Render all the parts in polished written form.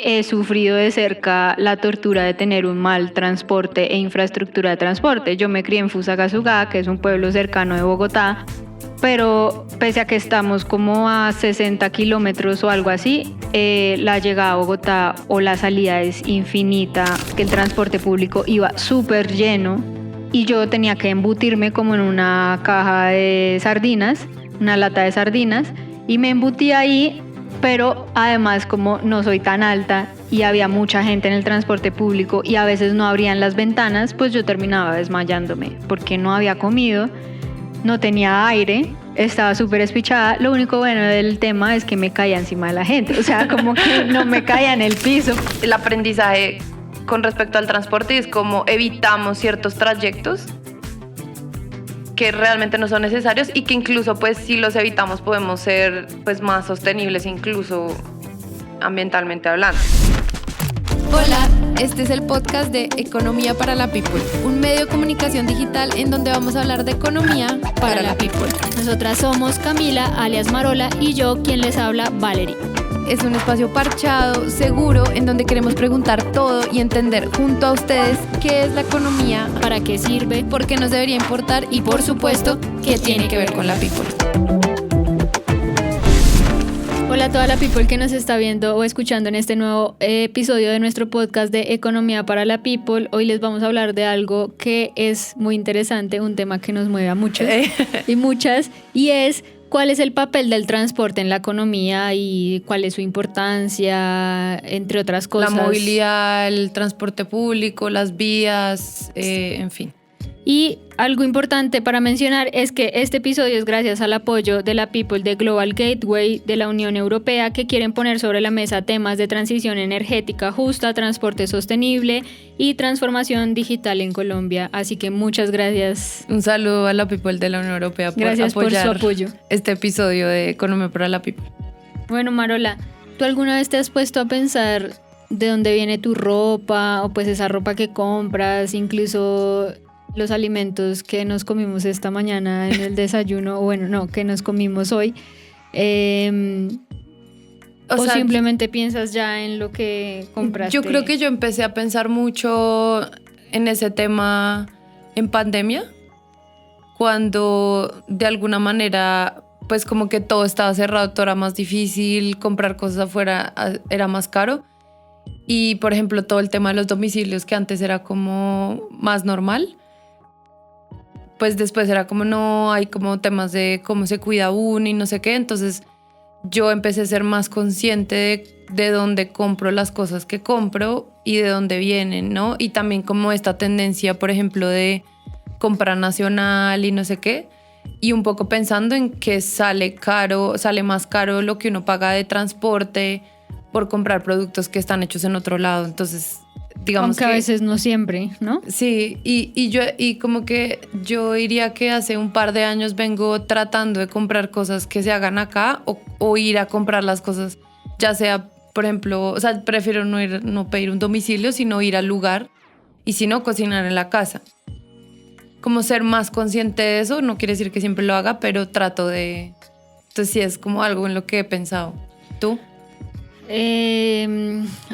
he sufrido de cerca la tortura de tener un mal transporte e infraestructura de transporte. Yo me crié en Fusagasugá, que es un pueblo cercano de Bogotá, pero pese a que estamos como a 60 kilómetros o algo así, la llegada a Bogotá o la salida es infinita, que el transporte público iba súper lleno y yo tenía que embutirme como en una caja de sardinas, una lata de sardinas, y me embutí ahí, pero además como no soy tan alta y había mucha gente en el transporte público y a veces no abrían las ventanas, pues yo terminaba desmayándome porque no había comido, no tenía aire, estaba súper espichada. Lo único bueno del tema es que me caía encima de la gente, o sea, como que no me caía en el piso. El aprendizaje con respecto al transporte es como evitamos ciertos trayectos que realmente no son necesarios y que incluso pues si los evitamos podemos ser pues más sostenibles incluso ambientalmente hablando. Hola, este es el podcast de Economía para la People, un medio de comunicación digital en donde vamos a hablar de economía para la people. Nosotras somos Camila, alias Marola, y yo, quien les habla, Valerie. Es un espacio parchado, seguro, en donde queremos preguntar todo y entender junto a ustedes qué es la economía, ¿Para qué sirve? por qué nos debería importar y, por supuesto, qué tiene que ver con la people. Hola a toda la people que nos está viendo o escuchando en este nuevo episodio de nuestro podcast de Economía para la People. Hoy les vamos a hablar de algo que es muy interesante, un tema que nos mueve a muchos y muchas, y es cuál es el papel del transporte en la economía y cuál es su importancia, entre otras cosas. La movilidad, el transporte público, las vías, en fin. Y algo importante para mencionar es que este episodio es gracias al apoyo de la People de Global Gateway de la Unión Europea, que quieren poner sobre la mesa temas de transición energética justa, transporte sostenible y transformación digital en Colombia. Así que muchas gracias. Un saludo a la People de la Unión Europea por Gracias por apoyar su apoyo. este episodio de Economía para la People. Bueno, Marola, ¿tú alguna vez te has puesto a pensar de dónde viene tu ropa o pues esa ropa que compras, incluso los alimentos que nos comimos esta mañana en el desayuno, o bueno, no, que nos comimos hoy? O sea, simplemente piensas ya en lo que compraste. Yo creo que yo empecé a pensar mucho en ese tema en pandemia, cuando de alguna manera pues como que todo estaba cerrado, todo era más difícil, comprar cosas afuera era más caro. Y por ejemplo todo el tema de los domicilios, que antes era como más normal, pues después era como no, hay como temas de cómo se cuida uno y no sé qué. Entonces yo empecé a ser más consciente de dónde compro las cosas que compro y de dónde vienen, ¿no? Y también como esta tendencia, por ejemplo, de compra nacional y no sé qué. Y un poco pensando en que sale más caro lo que uno paga de transporte por comprar productos que están hechos en otro lado. Entonces, digamos aunque a veces no siempre, ¿no? Sí, y como que yo diría que hace un par de años vengo tratando de comprar cosas que se hagan acá o ir a comprar las cosas, ya sea, por ejemplo, o sea, prefiero no pedir un domicilio, sino ir al lugar y si no, cocinar en la casa. Como ser más consciente de eso, no quiere decir que siempre lo haga, pero trato de... Entonces sí, es como algo en lo que he pensado. ¿Tú?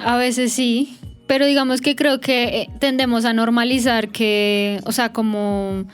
A veces sí, pero digamos que creo que tendemos a normalizar que, o sea, como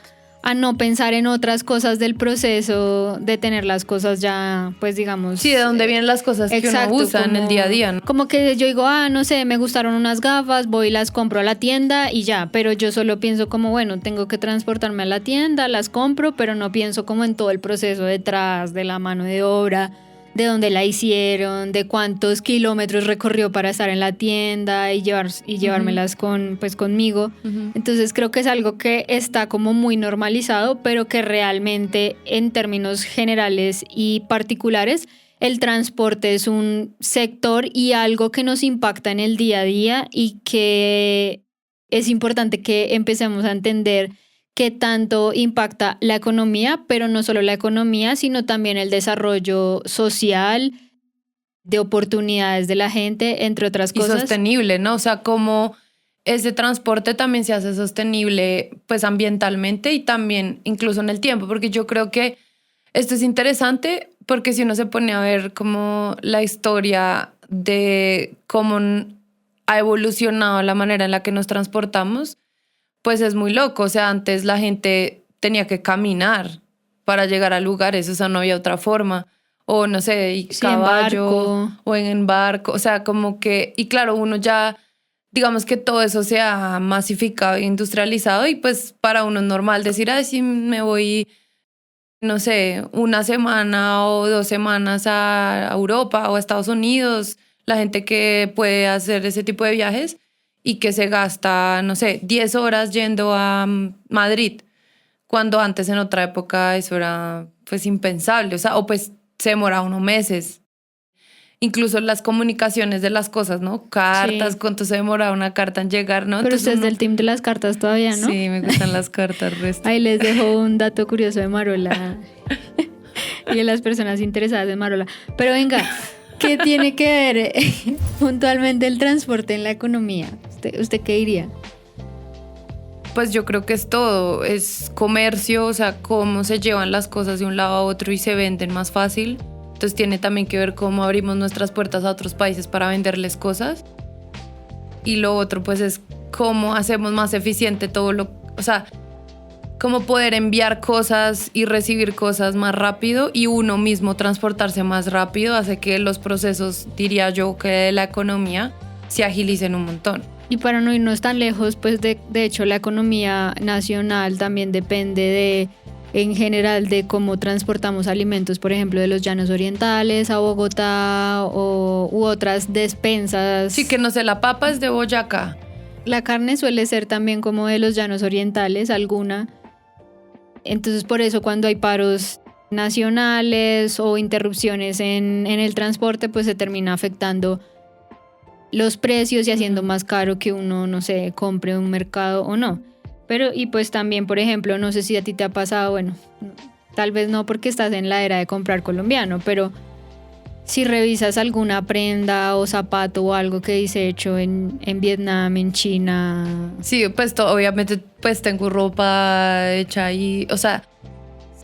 a no pensar en otras cosas del proceso de tener las cosas ya, pues digamos... Sí, de dónde vienen las cosas que uno usa en el día a día, ¿no? Como que yo digo, no sé, me gustaron unas gafas, voy y las compro a la tienda y ya, pero yo solo pienso como, bueno, tengo que transportarme a la tienda, las compro, pero no pienso como en todo el proceso detrás de la mano de obra, de dónde la hicieron, de cuántos kilómetros recorrió para estar en la tienda y llevármelas conmigo. Uh-huh. Entonces creo que es algo que está como muy normalizado, pero que realmente en términos generales y particulares el transporte es un sector y algo que nos impacta en el día a día y que es importante que empecemos a entender qué tanto impacta la economía, pero no solo la economía, sino también el desarrollo social, de oportunidades de la gente, entre otras cosas. Y sostenible, ¿no? O sea, como ese transporte también se hace sostenible, pues ambientalmente y también incluso en el tiempo, porque yo creo que esto es interesante porque si uno se pone a ver como la historia de cómo ha evolucionado la manera en la que nos transportamos, pues es muy loco. O sea, antes la gente tenía que caminar para llegar a lugares, o sea, no había otra forma. O no sé, y Sí, caballo en barco. o en barco. O sea, como que, y claro, uno ya, digamos que todo eso se ha masificado e industrializado y pues para uno es normal decir, ay, sí, me voy, no sé, una semana o 2 semanas a Europa o a Estados Unidos, la gente que puede hacer ese tipo de viajes y que se gasta, no sé, 10 horas yendo a Madrid, cuando antes en otra época eso era pues impensable, o sea, o pues se demoraba unos meses. Incluso las comunicaciones de las cosas, ¿no? Cartas, Sí. cuánto se demoraba una carta en llegar, ¿no? Pero Entonces usted es uno... del team de las cartas todavía, ¿no? Sí, me gustan las cartas, resto. Ahí les dejo un dato curioso de Marola y de las personas interesadas en Marola. Pero venga, ¿qué tiene que ver puntualmente el transporte en la economía? ¿Usted qué diría? Pues yo creo que es todo, es comercio, o sea, cómo se llevan las cosas de un lado a otro y se venden más fácil. Entonces tiene también que ver cómo abrimos nuestras puertas a otros países para venderles cosas. Y lo otro pues es cómo hacemos más eficiente todo lo, o sea, cómo poder enviar cosas y recibir cosas más rápido y uno mismo transportarse más rápido hace que los procesos, diría yo, que de la economía se agilicen un montón. Y para no irnos tan lejos, pues de hecho la economía nacional también depende en general de cómo transportamos alimentos, por ejemplo, de los llanos orientales a Bogotá u otras despensas. Sí, que no sé, la papa es de Boyacá. La carne suele ser también como de los llanos orientales, alguna. Entonces por eso cuando hay paros nacionales o interrupciones en el transporte, pues se termina afectando los precios y haciendo más caro que uno, no sé, compre un mercado o no. Pero, y pues también, por ejemplo, no sé si a ti te ha pasado, bueno, tal vez no porque estás en la era de comprar colombiano, pero si revisas alguna prenda o zapato o algo que dice hecho en Vietnam, en China. Sí, pues obviamente pues tengo ropa hecha ahí, o sea,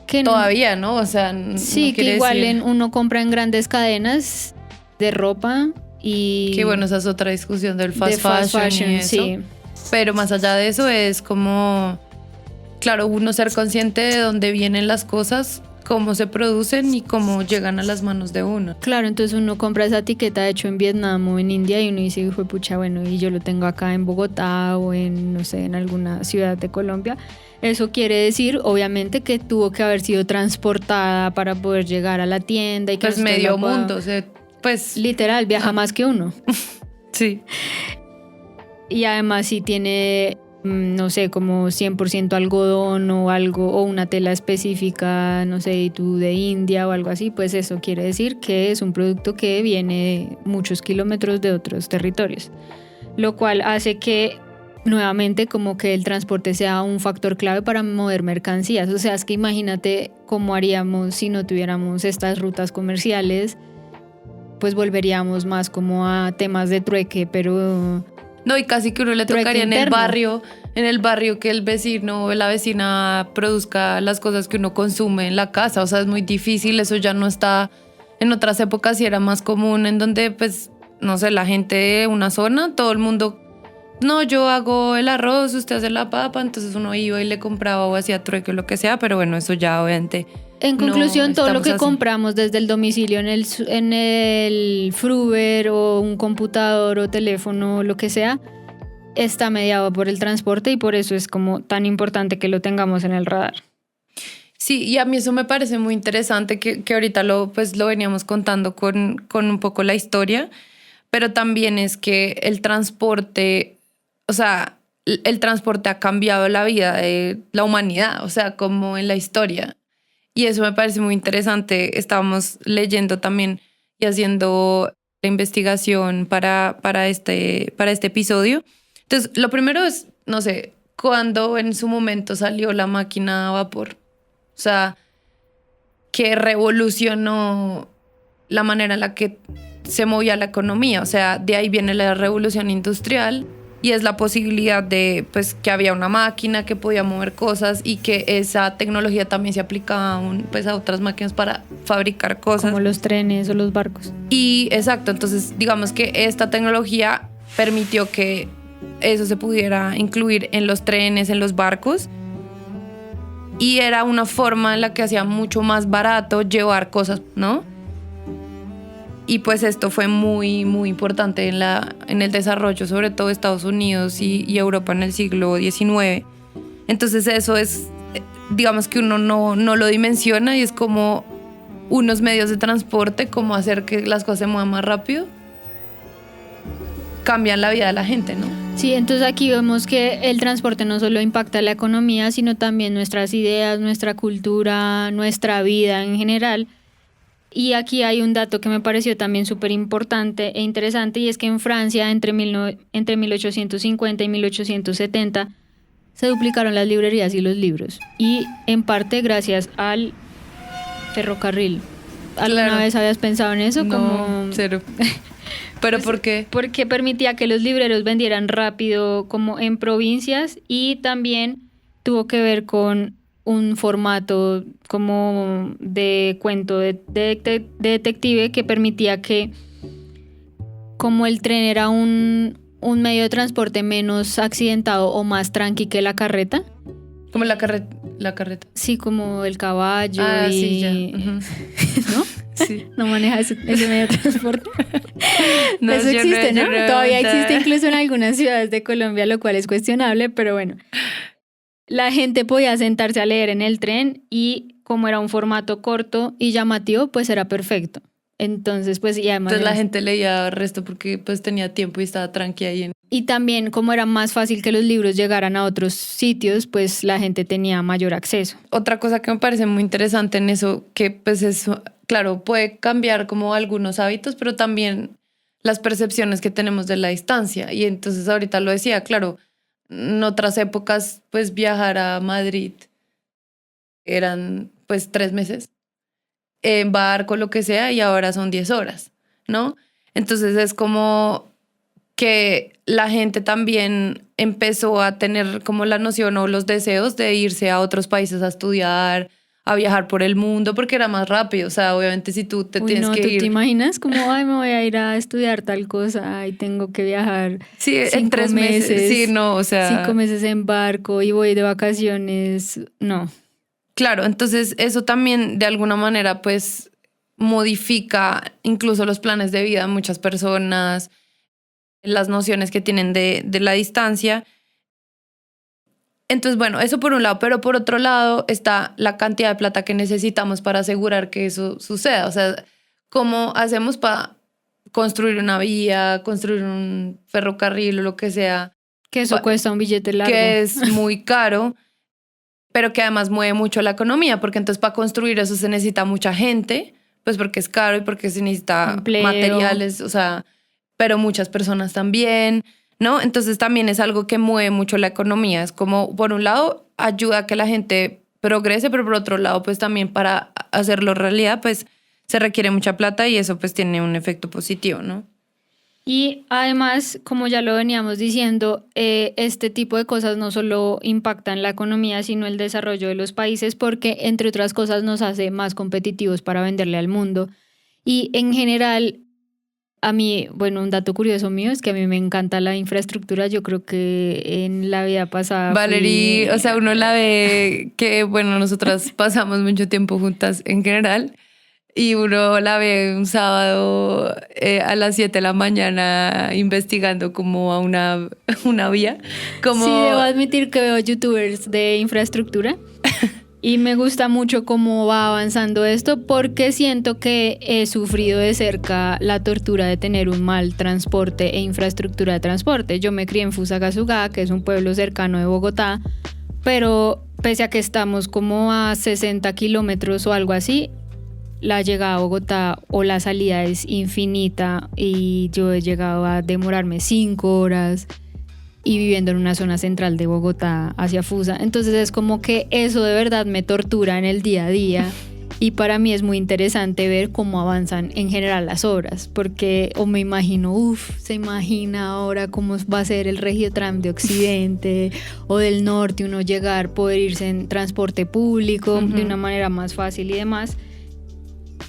Que todavía, ¿no? O sea, sí, no que quiere igual decir... uno compra en grandes cadenas de ropa y... Que bueno, esa es otra discusión del de fast fashion y eso. sí. Pero más allá de eso es como, claro, uno ser consciente de dónde vienen las cosas, cómo se producen y cómo llegan a las manos de uno. Claro, entonces uno compra esa etiqueta hecho en Vietnam o en India y uno dice, hijo de pucha, bueno, y yo lo tengo acá en Bogotá o en, no sé, en alguna ciudad de Colombia. Eso quiere decir, obviamente, que tuvo que haber sido transportada para poder llegar a la tienda y que Pues nosotros medio la podamos- mundo, o sea, pues... Literal, viaja más que uno. Sí. Y además si tiene, no sé, como 100% algodón o algo, o una tela específica, no sé, tú de India o algo así, pues eso quiere decir que es un producto que viene muchos kilómetros de otros territorios. Lo cual hace que, nuevamente, como que el transporte sea un factor clave para mover mercancías. O sea, es que imagínate cómo haríamos si no tuviéramos estas rutas comerciales, pues volveríamos más como a temas de trueque, pero... No, y casi que uno le Trueque tocaría interno. en el barrio que el vecino o la vecina produzca las cosas que uno consume en la casa. O sea, es muy difícil, eso ya no está. En otras épocas sí era más común, en donde, pues, no sé, la gente de una zona, todo el mundo, no, yo hago el arroz, usted hace la papa, entonces uno iba y le compraba o hacía trueque o lo que sea, pero bueno, eso ya obviamente. En no conclusión, todo lo estamos que así. compramos desde el domicilio en el Fruver o un computador o teléfono, lo que sea, está mediado por el transporte y por eso es como tan importante que lo tengamos en el radar. Sí, y a mí eso me parece muy interesante que ahorita pues lo veníamos contando con un poco la historia, pero también es que el transporte, o sea, el transporte ha cambiado la vida de la humanidad, o sea, como en la historia. Y eso me parece muy interesante. Estábamos leyendo también y haciendo la investigación para este episodio. Entonces, lo primero es, no sé, cuándo en su momento salió la máquina a vapor. O sea, que revolucionó la manera en la que se movía la economía. O sea, de ahí viene la revolución industrial y es la posibilidad de pues que había una máquina que podía mover cosas y que esa tecnología también se aplicaba a otras máquinas para fabricar cosas. Como los trenes o los barcos. Y exacto, entonces digamos que esta tecnología permitió que eso se pudiera incluir en los trenes, en los barcos, y era una forma en la que hacía mucho más barato llevar cosas, ¿no? Y pues esto fue muy, muy importante en el desarrollo, sobre todo de Estados Unidos y Europa en el siglo XIX. Entonces eso es, digamos que uno no lo dimensiona y es como unos medios de transporte, como hacer que las cosas se muevan más rápido, cambian la vida de la gente, ¿no? Sí, entonces aquí vemos que el transporte no solo impacta la economía, sino también nuestras ideas, nuestra cultura, nuestra vida en general. Y aquí hay un dato que me pareció también súper importante e interesante, y es que en Francia entre 1850 y 1870 se duplicaron las librerías y los libros, y en parte gracias al ferrocarril. ¿Alguna Claro. vez habías pensado en eso? No, cero. ¿Pero Pues, por qué? Porque permitía que los libreros vendieran rápido como en provincias, y también tuvo que ver con un formato como de cuento de detective que permitía que, como el tren era un medio de transporte menos accidentado o más tranqui que la carreta. Como la carreta. Sí, como el caballo y... Sí, ya. Uh-huh. ¿No? Sí. No maneja ese medio de transporte. No, Eso yo no- existe, yo ¿no? no he Todavía montado. existe incluso en algunas ciudades de Colombia, lo cual es cuestionable, pero bueno. La gente podía sentarse a leer en el tren, y como era un formato corto y llamativo, pues era perfecto. Entonces, pues, y además... Entonces la gente leía el resto porque pues tenía tiempo y estaba tranquila ahí. Y también, como era más fácil que los libros llegaran a otros sitios, pues la gente tenía mayor acceso. Otra cosa que me parece muy interesante en eso, que pues eso, claro, puede cambiar como algunos hábitos, pero también las percepciones que tenemos de la distancia. Y entonces ahorita lo decía, claro, en otras épocas pues viajar a Madrid eran pues 3 meses en barco, lo que sea, y ahora son 10 horas, ¿no? Entonces es como que la gente también empezó a tener como la noción o los deseos de irse a otros países a estudiar, a viajar por el mundo, porque era más rápido. O sea, obviamente si tú te tienes no, que ¿tú ir... te imaginas? Como, ay, me voy a ir a estudiar tal cosa y tengo que viajar Sí, en 5 3 meses. Sí, no, o sea... 5 meses en barco y voy de vacaciones. No. Claro, entonces eso también de alguna manera pues modifica incluso los planes de vida de muchas personas, las nociones que tienen de la distancia. Entonces, bueno, eso por un lado, pero por otro lado está la cantidad de plata que necesitamos para asegurar que eso suceda. O sea, ¿cómo hacemos para construir una vía, construir un ferrocarril o lo que sea? Que eso cuesta un billete largo. Que es muy caro, pero que además mueve mucho la economía, porque entonces para construir eso se necesita mucha gente, pues porque es caro y porque se necesita Empleo. materiales, o sea, pero muchas personas también, ¿no? Entonces también es algo que mueve mucho la economía. Es como, por un lado, ayuda a que la gente progrese, pero por otro lado, pues también para hacerlo realidad, pues se requiere mucha plata y eso pues tiene un efecto positivo, ¿no? Y además, como ya lo veníamos diciendo, este tipo de cosas no solo impactan la economía, sino el desarrollo de los países, porque, entre otras cosas, nos hace más competitivos para venderle al mundo. Y en general, a mí, bueno, un dato curioso mío es que a mí me encanta la infraestructura. Yo creo que en la vida pasada... Valerie, o sea, uno la ve que, bueno, nosotras pasamos mucho tiempo juntas en general. Y uno la ve un sábado a las 7 de la mañana investigando como a una vía. Como... Sí, debo admitir que veo youtubers de infraestructura y me gusta mucho cómo va avanzando esto, porque siento que he sufrido de cerca la tortura de tener un mal transporte e infraestructura de transporte. Yo me crié en Fusagasugá, que es un pueblo cercano de Bogotá, pero pese a que estamos como a 60 kilómetros o algo así, la llegada a Bogotá o la salida es infinita, y yo he llegado a demorarme 5 horas y viviendo en una zona central de Bogotá hacia Fusa. Entonces es como que eso de verdad me tortura en el día a día Y para mí es muy interesante ver cómo avanzan en general las obras, porque o me imagino, se imagina ahora cómo va a ser el Regiotram de Occidente o del Norte, uno llegar, poder irse en transporte público de una manera más fácil y demás.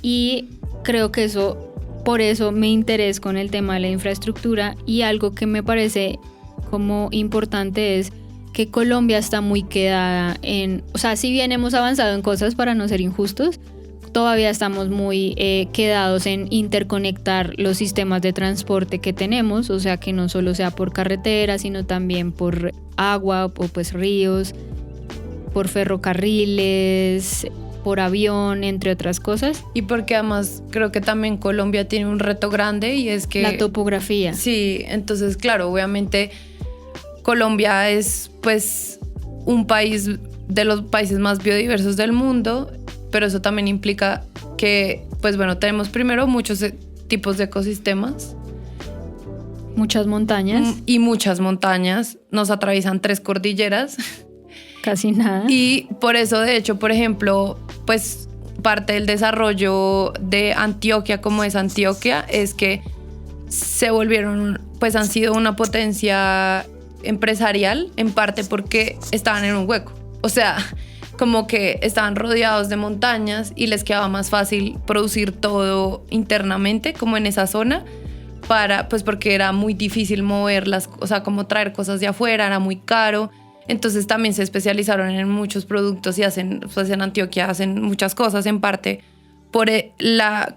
Y creo que por eso me interesa con el tema de la infraestructura, y algo que me parece como importante es que Colombia está muy quedada o sea, si bien hemos avanzado en cosas, para no ser injustos, todavía estamos muy quedados en interconectar los sistemas de transporte que tenemos, o sea, que no solo sea por carretera, sino también por agua o pues ríos, por ferrocarriles, por avión, entre otras cosas. Y porque además creo que también Colombia tiene un reto grande, y es que... la topografía. Sí, entonces claro, obviamente Colombia es pues un país de los países más biodiversos del mundo, pero eso también implica que pues bueno, tenemos primero muchos tipos de ecosistemas. Muchas montañas. Y muchas montañas, nos atraviesan 3 cordilleras. Casi nada. Y por eso, de hecho, por ejemplo, pues parte del desarrollo de Antioquia, como es Antioquia, es que se volvieron, pues han sido una potencia empresarial, en parte porque estaban en un hueco. O sea, como que estaban rodeados de montañas y les quedaba más fácil producir todo internamente, como en esa zona, pues porque era muy difícil moverlas, o sea, como traer cosas de afuera, era muy caro. Entonces también se especializaron en muchos productos y pues en Antioquia hacen muchas cosas, en parte por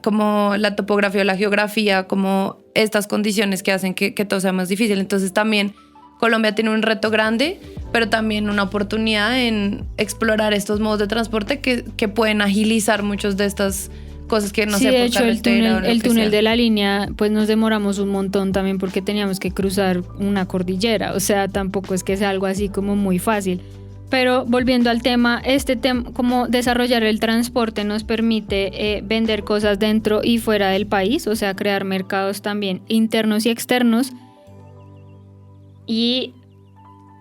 como la topografía o la geografía, como estas condiciones que hacen que todo sea más difícil. Entonces también Colombia tiene un reto grande, pero también una oportunidad en explorar estos modos de transporte que pueden agilizar muchas de estas cosas que no sé, de por hecho, carretera. el túnel de la línea, pues nos demoramos un montón también porque teníamos que cruzar una cordillera. O sea, tampoco es que sea algo así como muy fácil. Pero volviendo al tema, como desarrollar el transporte nos permite vender cosas dentro y fuera del país, o sea, crear mercados también internos y externos. Y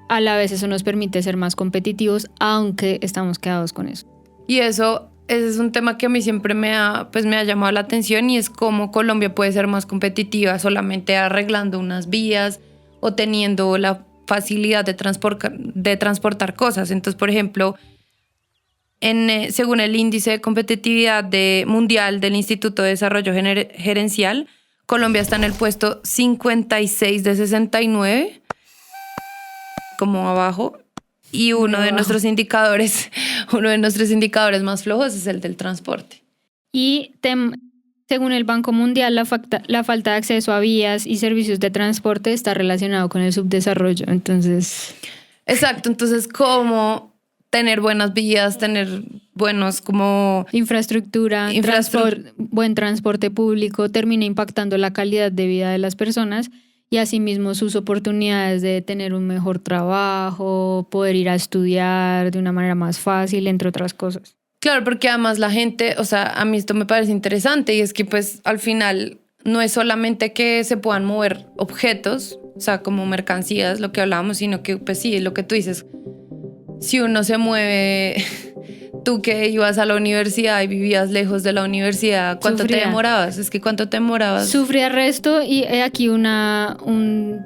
a la vez eso nos permite ser más competitivos, aunque estamos quedados con eso. Y ese es un tema que a mí siempre me ha llamado la atención, y es cómo Colombia puede ser más competitiva solamente arreglando unas vías o teniendo la facilidad de transportar cosas. Entonces, por ejemplo, según el índice de competitividad mundial del Instituto de Desarrollo Gerencial, Colombia está en el puesto 56 de 69, como abajo. Y uno de nuestros indicadores más flojos es el del transporte. Y según el Banco Mundial, la falta de acceso a vías y servicios de transporte está relacionado con el subdesarrollo. Entonces... Exacto, entonces cómo tener buenas vías, tener buenos como... infraestructura, buen transporte público termina impactando la calidad de vida de las personas y asimismo sus oportunidades de tener un mejor trabajo, poder ir a estudiar de una manera más fácil, entre otras cosas. Claro, porque además la gente, o sea, a mí esto me parece interesante, y es que pues al final no es solamente que se puedan mover objetos, o sea, como mercancías, lo que hablábamos, sino que pues sí, es lo que tú dices. Si uno se mueve, tú que ibas a la universidad y vivías lejos de la universidad, ¿cuánto te demorabas? Es que ¿cuánto te demorabas? Sufría resto, y aquí un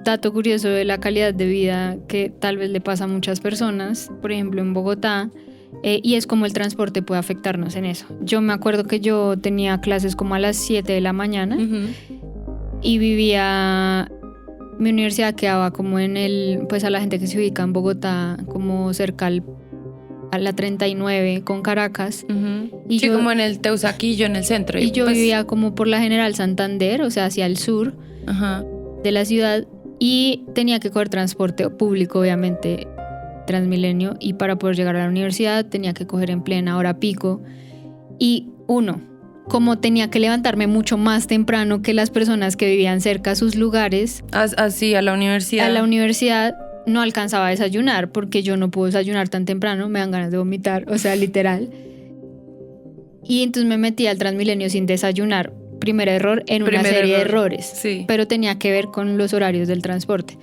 dato curioso de la calidad de vida que tal vez le pasa a muchas personas, por ejemplo en Bogotá, y es como el transporte puede afectarnos en eso. Yo me acuerdo que yo tenía clases como a las 7 de la mañana y mi universidad quedaba como pues a la gente que se ubica en Bogotá, como cerca a la 39 con Caracas. Y sí, como en el Teusaquillo, en el centro. Y yo vivía como por la General Santander, o sea, hacia el sur de la ciudad, y tenía que coger transporte público, obviamente, Transmilenio, y para poder llegar a la universidad tenía que coger en plena hora pico. Y como tenía que levantarme mucho más temprano que las personas que vivían cerca a sus lugares, así a la universidad, no alcanzaba a desayunar, porque yo no puedo desayunar tan temprano, me dan ganas de vomitar, o sea, literal. Y entonces me metí al Transmilenio sin desayunar. Primer error en una serie de errores, sí. Pero tenía que ver con los horarios del transporte.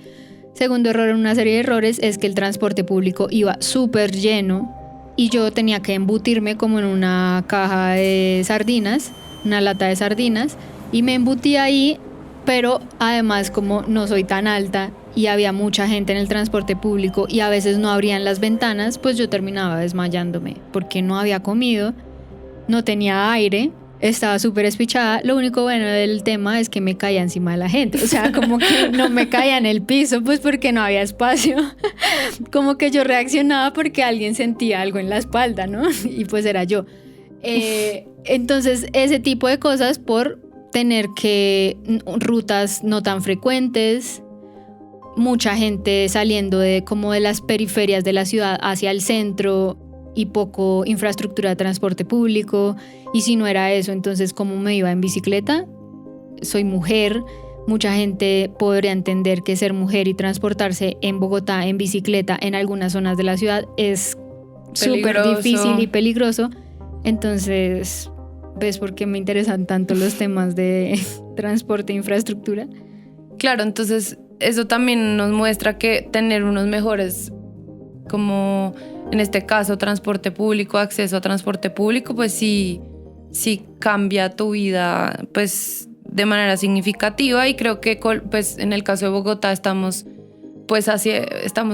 Segundo error en una serie de errores es que el transporte público iba súper lleno y yo tenía que embutirme como en una caja de sardinas, una lata de sardinas, y me embutí ahí, pero además como no soy tan alta y había mucha gente en el transporte público y a veces no abrían las ventanas, pues yo terminaba desmayándome porque no había comido, no tenía aire, estaba súper espichada. Lo único bueno del tema es que me caía encima de la gente, o sea, como que no me caía en el piso, pues porque no había espacio. Como que yo reaccionaba porque alguien sentía algo en la espalda, ¿no? Y pues era yo. Entonces, ese tipo de cosas por tener que rutas no tan frecuentes, mucha gente saliendo de como de las periferias de la ciudad hacia el centro y poco infraestructura de transporte público. Y si no era eso, entonces ¿cómo me iba en bicicleta? Soy mujer, mucha gente podría entender que ser mujer y transportarse en Bogotá en bicicleta en algunas zonas de la ciudad es súper difícil y peligroso. Entonces, ¿ves por qué me interesan tanto los temas de transporte e infraestructura? Claro, entonces eso también nos muestra que tener unos mejores, como en este caso transporte público, acceso a transporte público, pues sí cambia tu vida pues de manera significativa. Y creo que pues en el caso de Bogotá estamos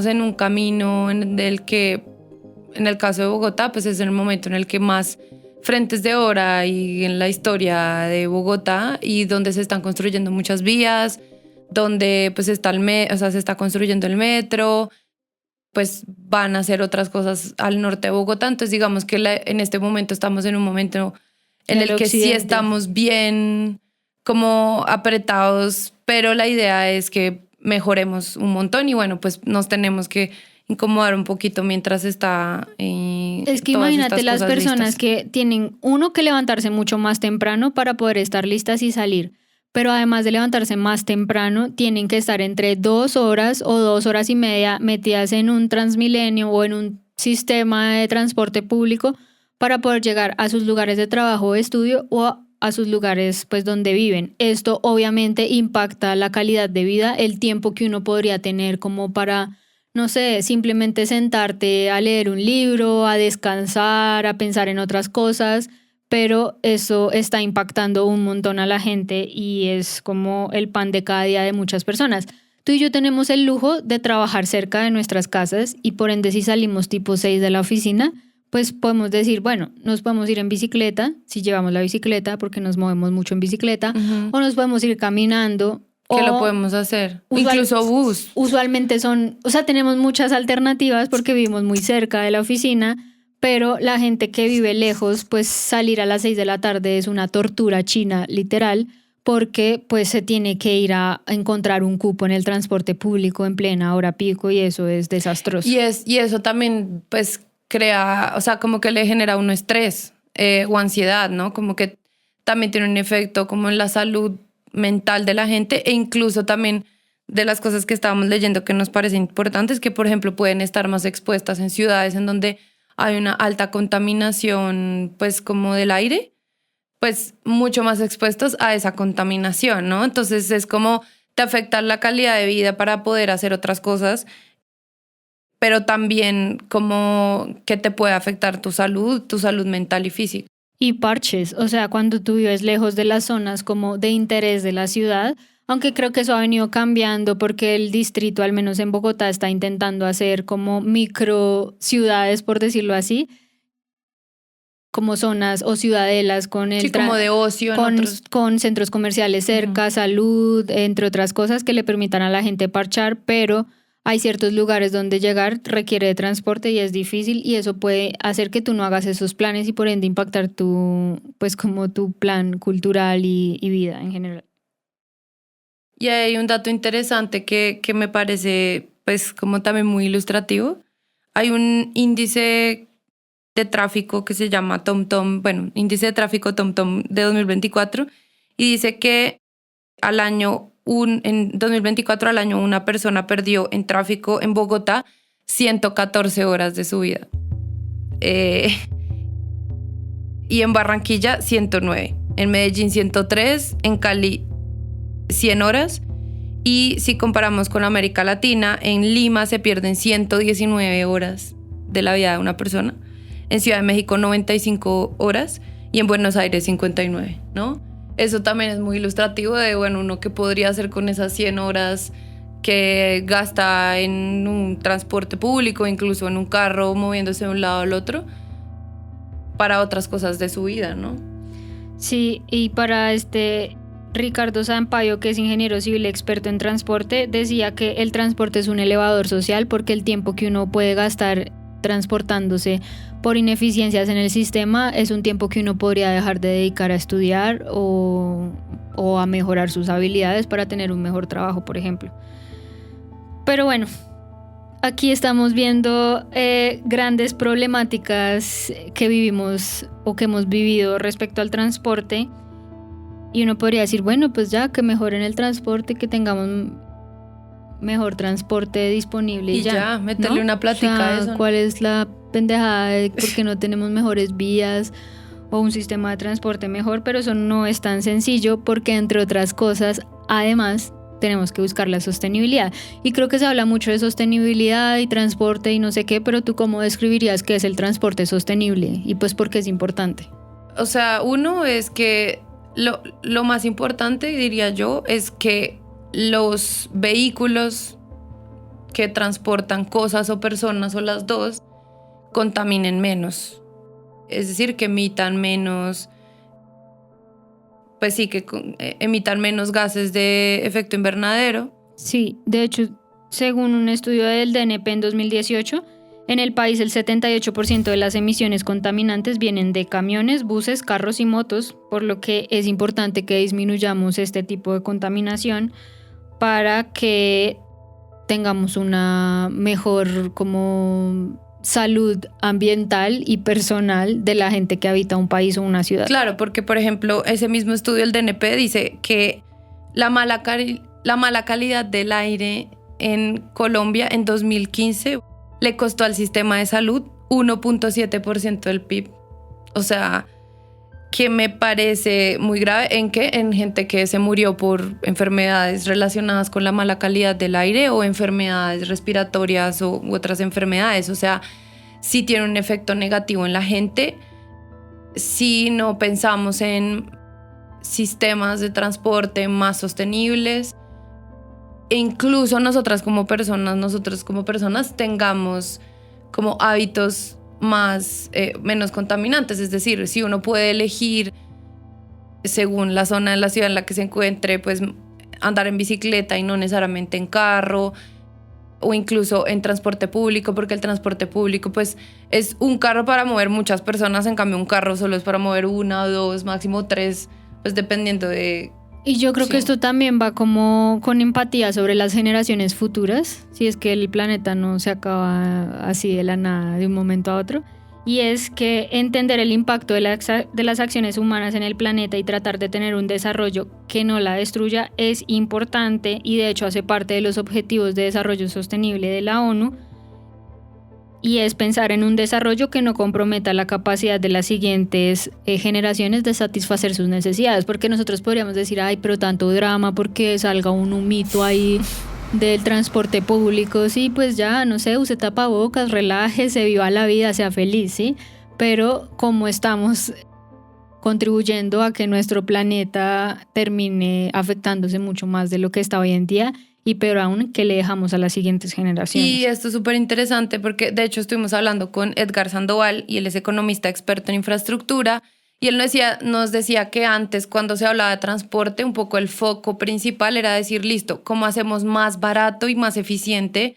en un camino en el caso de Bogotá pues es el momento en el que más frentes de obra hay en la historia de Bogotá y donde se están construyendo muchas vías, donde pues se está construyendo el metro, pues van a hacer otras cosas al norte de Bogotá. Entonces digamos que en este momento estamos en un momento en el que sí estamos bien como apretados, pero la idea es que mejoremos un montón y bueno, pues nos tenemos que incomodar un poquito mientras está es que imagínate las personas listas, que tienen que levantarse mucho más temprano para poder estar listas y salir, pero además de levantarse más temprano tienen que estar entre 2 horas o 2 horas y media metidas en un Transmilenio o en un sistema de transporte público para poder llegar a sus lugares de trabajo o estudio o a sus lugares pues donde viven. Esto obviamente impacta la calidad de vida, el tiempo que uno podría tener como para, no sé, simplemente sentarte a leer un libro, a descansar, a pensar en otras cosas, pero eso está impactando un montón a la gente y es como el pan de cada día de muchas personas. Tú y yo tenemos el lujo de trabajar cerca de nuestras casas y por ende si salimos tipo 6 de la oficina, pues podemos decir, bueno, nos podemos ir en bicicleta, si llevamos la bicicleta porque nos movemos mucho en bicicleta, o nos podemos ir caminando. Que lo podemos hacer, incluso bus. Usualmente tenemos muchas alternativas porque vivimos muy cerca de la oficina, pero la gente que vive lejos, pues salir a las 6 de la tarde es una tortura china, literal, porque pues se tiene que ir a encontrar un cupo en el transporte público en plena hora pico y eso es desastroso. Y eso también pues crea, como que le genera a uno estrés o ansiedad, ¿no? Como que también tiene un efecto como en la salud mental de la gente e incluso también de las cosas que estábamos leyendo que nos parecen importantes, que por ejemplo pueden estar más expuestas en ciudades en donde hay una alta contaminación pues como del aire, pues mucho más expuestos a esa contaminación, ¿no? Entonces es como te afecta la calidad de vida para poder hacer otras cosas, pero también como que te puede afectar tu salud mental y física. Y parches, o sea, cuando tú vives lejos de las zonas como de interés de la ciudad, aunque creo que eso ha venido cambiando porque el distrito, al menos en Bogotá, está intentando hacer como micro ciudades, por decirlo así, como zonas o ciudadelas con como de ocio, con centros comerciales cerca, salud, entre otras cosas que le permitan a la gente parchar, pero hay ciertos lugares donde llegar requiere de transporte y es difícil y eso puede hacer que tú no hagas esos planes y por ende impactar pues como tu plan cultural y vida en general. Y hay un dato interesante que me parece pues como también muy ilustrativo. Hay un índice de tráfico que se llama TomTom, índice de tráfico TomTom de 2024 y dice que en 2024 al año una persona perdió en tráfico en Bogotá 114 horas de su vida. Y en Barranquilla 109, en Medellín 103, en Cali 100 horas. Y si comparamos con América Latina, en Lima se pierden 119 horas de la vida de una persona. en Ciudad de México 95 horas y en Buenos Aires 59, ¿no? Eso también es muy ilustrativo de, bueno, uno que podría hacer con esas 100 horas que gasta en un transporte público, incluso en un carro, moviéndose de un lado al otro, para otras cosas de su vida, ¿no? Sí, y para Ricardo Sampaio, que es ingeniero civil experto en transporte, decía que el transporte es un elevador social porque el tiempo que uno puede gastar transportándose por ineficiencias en el sistema es un tiempo que uno podría dejar de dedicar a estudiar o a mejorar sus habilidades para tener un mejor trabajo, por ejemplo. Pero bueno, aquí estamos viendo grandes problemáticas que vivimos o que hemos vivido respecto al transporte. Y uno podría decir, bueno, pues ya que mejoren el transporte, que tengamos mejor transporte disponible y ya, meterle, ¿no?, una plática a eso, ¿no? ¿Cuál es la pendejada de por qué no tenemos mejores vías o un sistema de transporte mejor? Pero eso no es tan sencillo porque, entre otras cosas, además tenemos que buscar la sostenibilidad. Y creo que se habla mucho de sostenibilidad y transporte y no sé qué, pero ¿tú cómo describirías qué es el transporte sostenible? Y pues, ¿por qué es importante? O sea, uno es que lo más importante, diría yo, es que los vehículos que transportan cosas o personas o las dos contaminen menos. Es decir, que emitan menos, pues sí, que emitan menos gases de efecto invernadero. Sí, de hecho, según un estudio del DNP en 2018, en el país el 78% de las emisiones contaminantes vienen de camiones, buses, carros y motos, por lo que es importante que disminuyamos este tipo de contaminación para que tengamos una mejor como salud ambiental y personal de la gente que habita un país o una ciudad. Claro, porque por ejemplo, ese mismo estudio del DNP dice que la mala calidad del aire en Colombia en 2015 le costó al sistema de salud 1.7% del PIB. O sea, que me parece muy grave en gente que se murió por enfermedades relacionadas con la mala calidad del aire o enfermedades respiratorias u otras enfermedades. O sea, sí tiene un efecto negativo en la gente si no pensamos en sistemas de transporte más sostenibles. E incluso nosotros como personas tengamos como hábitos menos contaminantes. Es decir, si uno puede elegir según la zona de la ciudad en la que se encuentre, pues andar en bicicleta y no necesariamente en carro, o incluso en transporte público, porque el transporte público pues es un carro para mover muchas personas, en cambio un carro solo es para mover 1 o 2, máximo 3, pues dependiendo de... Y yo creo que esto también va como con empatía sobre las generaciones futuras, si es que el planeta no se acaba así de la nada de un momento a otro. Y es que entender el impacto de las acciones humanas en el planeta y tratar de tener un desarrollo que no la destruya es importante, y de hecho hace parte de los Objetivos de Desarrollo Sostenible de la ONU, y es pensar en un desarrollo que no comprometa la capacidad de las siguientes generaciones de satisfacer sus necesidades, porque nosotros podríamos decir, ay, pero tanto drama porque salga un humito ahí del transporte público. Sí, pues ya, no sé, use tapabocas, relájese, viva la vida, sea feliz, ¿sí? Pero como estamos contribuyendo a que nuestro planeta termine afectándose mucho más de lo que está hoy en día, y peor aún, que le dejamos a las siguientes generaciones. Y esto es súper interesante porque de hecho estuvimos hablando con Edgar Sandoval, y él es economista experto en infraestructura, y él nos decía que antes, cuando se hablaba de transporte, un poco el foco principal era decir, listo, ¿cómo hacemos más barato y más eficiente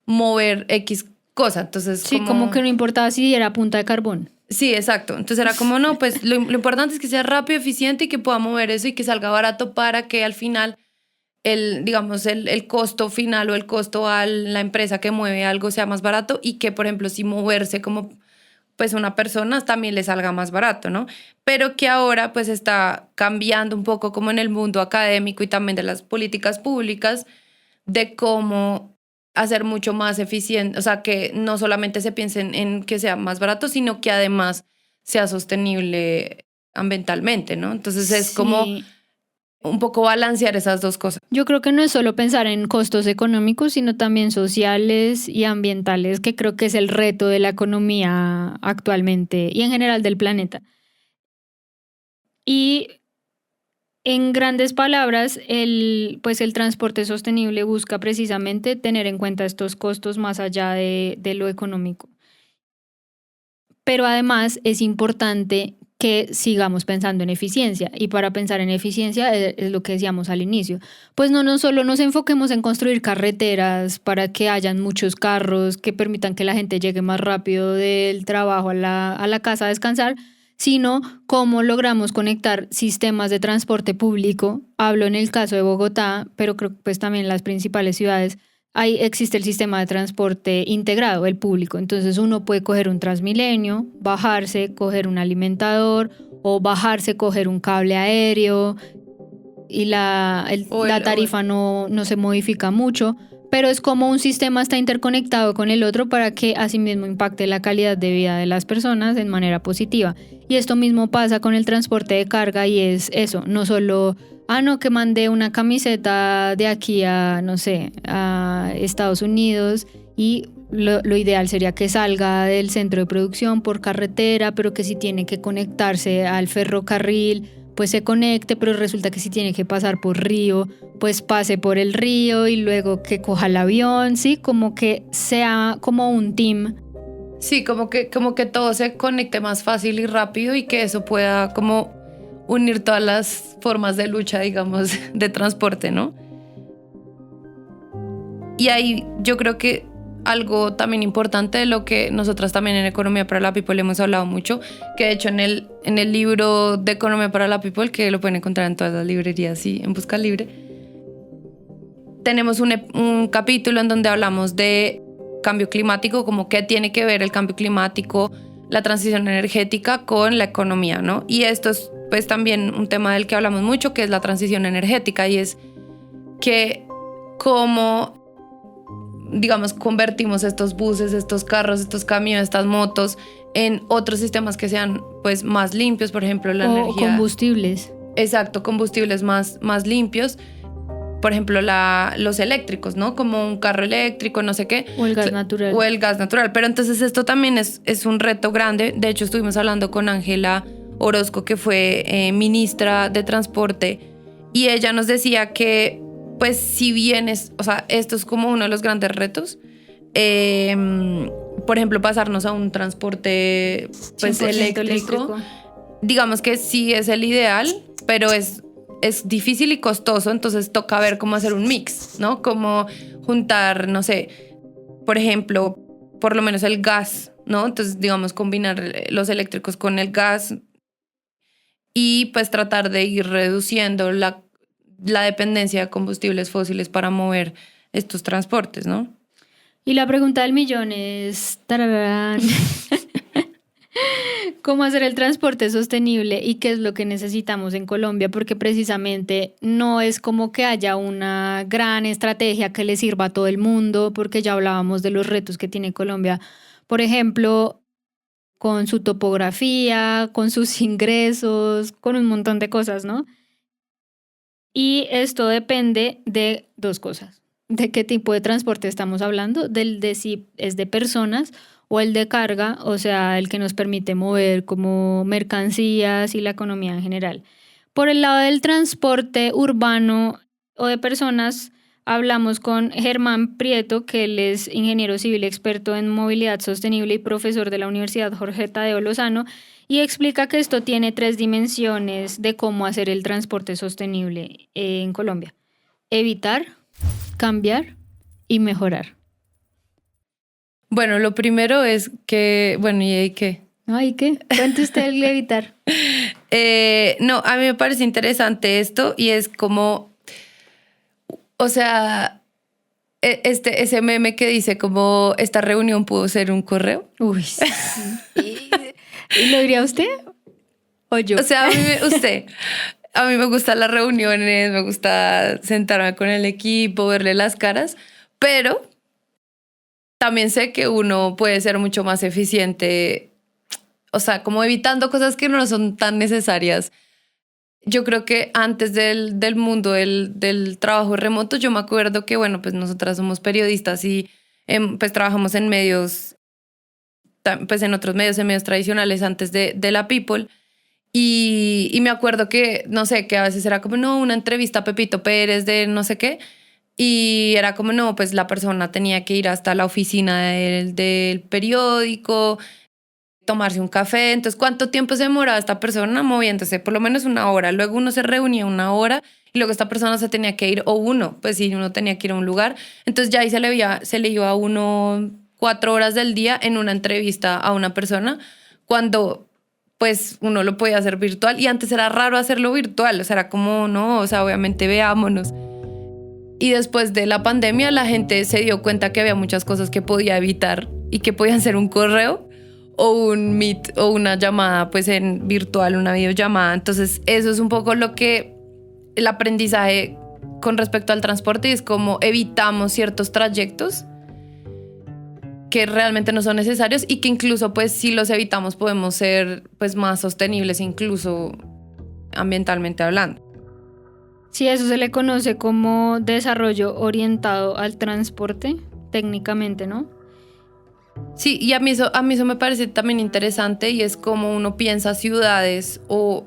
mover X cosa? Entonces, sí, como que no importaba si era punta de carbón. Sí, exacto. Entonces era como, no, pues lo importante es que sea rápido, eficiente y que pueda mover eso y que salga barato para que al final el costo final o el costo a la empresa que mueve algo sea más barato, y que, por ejemplo, si moverse como pues una persona también le salga más barato, ¿no? Pero que ahora pues está cambiando un poco como en el mundo académico y también de las políticas públicas, de cómo hacer mucho más eficiente, o sea, que no solamente se piense en que sea más barato, sino que además sea sostenible ambientalmente, ¿no? Entonces es como un poco balancear esas dos cosas. Yo creo que no es solo pensar en costos económicos, sino también sociales y ambientales, que creo que es el reto de la economía actualmente y en general del planeta. Y en grandes palabras, pues el transporte sostenible busca precisamente tener en cuenta estos costos más allá de lo económico. Pero además es importante que sigamos pensando en eficiencia. Y para pensar en eficiencia es lo que decíamos al inicio. Pues no solo nos enfoquemos en construir carreteras para que hayan muchos carros que permitan que la gente llegue más rápido del trabajo a la casa a descansar, sino cómo logramos conectar sistemas de transporte público. Hablo en el caso de Bogotá, pero creo que pues también en las principales ciudades ahí existe el sistema de transporte integrado, el público. Entonces uno puede coger un Transmilenio, bajarse, coger un alimentador o bajarse, coger un cable aéreo y la tarifa no se modifica mucho, pero es como un sistema está interconectado con el otro para que asimismo impacte la calidad de vida de las personas en manera positiva. Y esto mismo pasa con el transporte de carga y es eso, no solo que mandé una camiseta de aquí a, no sé, a Estados Unidos y lo ideal sería que salga del centro de producción por carretera, pero que si tiene que conectarse al ferrocarril, pues se conecte, pero resulta que si tiene que pasar por río, pues pase por el río y luego que coja el avión, ¿sí? Como que sea como un team. Sí, como que todo se conecte más fácil y rápido y que eso pueda como unir todas las formas de lucha, digamos, de transporte, ¿no? Y ahí yo creo que algo también importante de lo que nosotras también en Economía para la People hemos hablado mucho, que de hecho en el libro de Economía para la People, que lo pueden encontrar en todas las librerías y en Busca Libre, tenemos un capítulo en donde hablamos de cambio climático, como qué tiene que ver el cambio climático, la transición energética con la economía, ¿no? Y esto es pues también un tema del que hablamos mucho, que es la transición energética, y es que cómo, digamos, convertimos estos buses, estos carros, estos camiones, estas motos en otros sistemas que sean pues más limpios, por ejemplo la energía. O combustibles. Exacto, combustibles más limpios. Por ejemplo, los eléctricos, ¿no? Como un carro eléctrico, no sé qué. O el gas natural. O el gas natural. Pero entonces esto también es un reto grande. De hecho, estuvimos hablando con Ángela Orozco, que fue ministra de Transporte, y ella nos decía que, pues, si bien esto es como uno de los grandes retos, por ejemplo, pasarnos a un transporte pues, eléctrico, digamos que sí es el ideal, pero es difícil y costoso, entonces toca ver cómo hacer un mix, ¿no? Como juntar, no sé, por ejemplo, por lo menos el gas, ¿no? Entonces, digamos, combinar los eléctricos con el gas y pues tratar de ir reduciendo la dependencia de combustibles fósiles para mover estos transportes, ¿no? Y la pregunta del millón es, ¡tararán! ¿Cómo hacer el transporte sostenible y qué es lo que necesitamos en Colombia? Porque precisamente no es como que haya una gran estrategia que le sirva a todo el mundo, porque ya hablábamos de los retos que tiene Colombia, por ejemplo, con su topografía, con sus ingresos, con un montón de cosas, ¿no? Y esto depende de dos cosas. ¿De qué tipo de transporte estamos hablando? De si es de personas o el de carga, o sea, el que nos permite mover como mercancías y la economía en general. Por el lado del transporte urbano o de personas, hablamos con Germán Prieto, que él es ingeniero civil experto en movilidad sostenible y profesor de la Universidad Jorge Tadeo Lozano, y explica que esto tiene 3 dimensiones de cómo hacer el transporte sostenible en Colombia: evitar, cambiar y mejorar. Bueno, lo primero es que, bueno, ¿y ahí qué? Ay, ¿qué? Cuente usted el evitar. No, a mí me parece interesante esto y es como, o sea, ese meme que dice como esta reunión pudo ser un correo. Uy, sí. ¿Y lo diría usted o yo? O sea, a mí me gustan las reuniones, me gusta sentarme con el equipo, verle las caras, pero también sé que uno puede ser mucho más eficiente, o sea, como evitando cosas que no son tan necesarias Yo creo que antes del mundo del trabajo remoto, yo me acuerdo que, bueno, pues nosotras somos periodistas y pues trabajamos en medios, pues en otros medios, en medios tradicionales antes de la People. Y me acuerdo que, no sé, que a veces era como, no, una entrevista a Pepito Pérez de no sé qué. Y era como, no, pues la persona tenía que ir hasta la oficina del periódico, tomarse un café. Entonces, ¿cuánto tiempo se demoraba esta persona moviéndose? Por lo menos una hora. Luego uno se reunía una hora y luego esta persona se tenía que ir, o uno, pues si uno tenía que ir a un lugar. Entonces ya ahí se le iba a uno 4 horas del día en una entrevista a una persona, cuando pues uno lo podía hacer virtual. Y antes era raro hacerlo virtual, o sea, era como, no, o sea, obviamente veámonos. Y después de la pandemia la gente se dio cuenta que había muchas cosas que podía evitar y que podían ser un correo o un Meet o una llamada pues en virtual, una videollamada. Entonces eso es un poco lo que el aprendizaje con respecto al transporte, es como evitamos ciertos trayectos que realmente no son necesarios y que incluso pues si los evitamos podemos ser pues más sostenibles, incluso ambientalmente hablando. Sí, eso se le conoce como desarrollo orientado al transporte, técnicamente, ¿no? Sí, y a mí eso me parece también interesante, y es como uno piensa ciudades o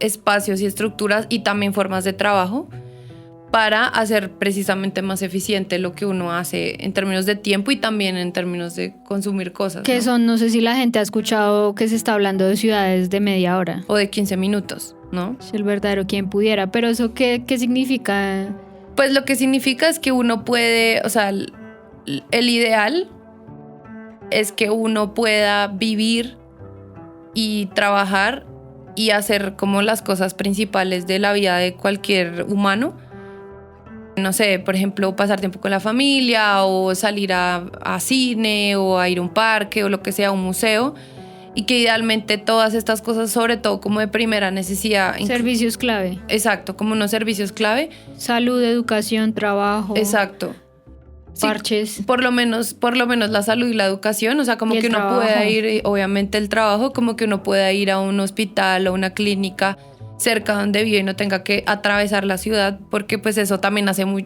espacios y estructuras y también formas de trabajo para hacer precisamente más eficiente lo que uno hace en términos de tiempo y también en términos de consumir cosas, Que ¿no? son, no sé si la gente ha escuchado que se está hablando de ciudades de media hora. O de 15 minutos, ¿no? Es el verdadero quien pudiera, pero ¿eso qué significa? Pues lo que significa es que uno puede, o sea, el ideal es que uno pueda vivir y trabajar y hacer como las cosas principales de la vida de cualquier humano. No sé, por ejemplo, pasar tiempo con la familia o salir a cine o a ir a un parque o lo que sea, un museo. Y que idealmente todas estas cosas, sobre todo como de primera necesidad. Servicios clave. Exacto, como unos servicios clave. Salud, educación, trabajo. Exacto. Sí, Parches. por lo menos la salud y la educación, o sea, como Y que el uno trabajo. pueda ir, obviamente el trabajo, como que uno pueda ir a un hospital o una clínica cerca donde vive y no tenga que atravesar la ciudad, porque pues eso también hace muy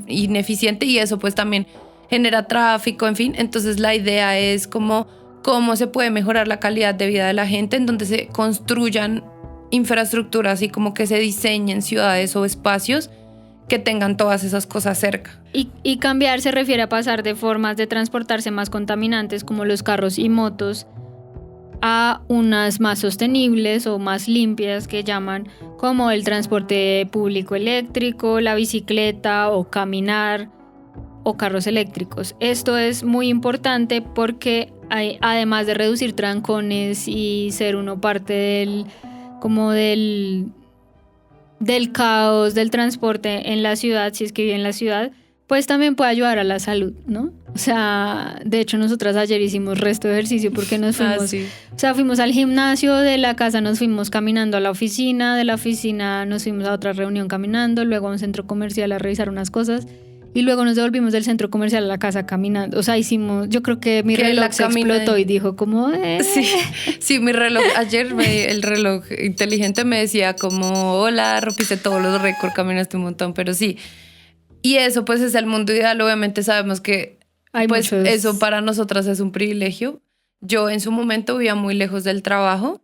ineficiente, y eso pues también genera tráfico, en fin. Entonces la idea es como cómo se puede mejorar la calidad de vida de la gente, en donde se construyan infraestructuras y como que se diseñen ciudades o espacios que tengan todas esas cosas cerca. Y cambiar se refiere a pasar de formas de transportarse más contaminantes como los carros y motos a unas más sostenibles o más limpias, que llaman como el transporte público eléctrico, la bicicleta o caminar o carros eléctricos. Esto es muy importante porque además de reducir trancones y ser uno parte del caos del transporte en la ciudad, si es que vive en la ciudad, pues también puede ayudar a la salud, ¿no? O sea, de hecho nosotras ayer hicimos resto de ejercicio porque nos fuimos, Sí. o sea, fuimos al gimnasio, de la casa nos fuimos caminando a la oficina, de la oficina nos fuimos a otra reunión caminando, luego a un centro comercial a revisar unas cosas y luego nos devolvimos del centro comercial a la casa caminando. O sea, yo creo que mi Que reloj la se explotó y dijo como... Sí, mi reloj, ayer el reloj inteligente me decía como, hola, rompiste todos los récords, caminaste un montón, pero sí. Y eso pues es el mundo ideal. Obviamente sabemos que Hay pues muchos- eso para nosotras es un privilegio. Yo en su momento vivía muy lejos del trabajo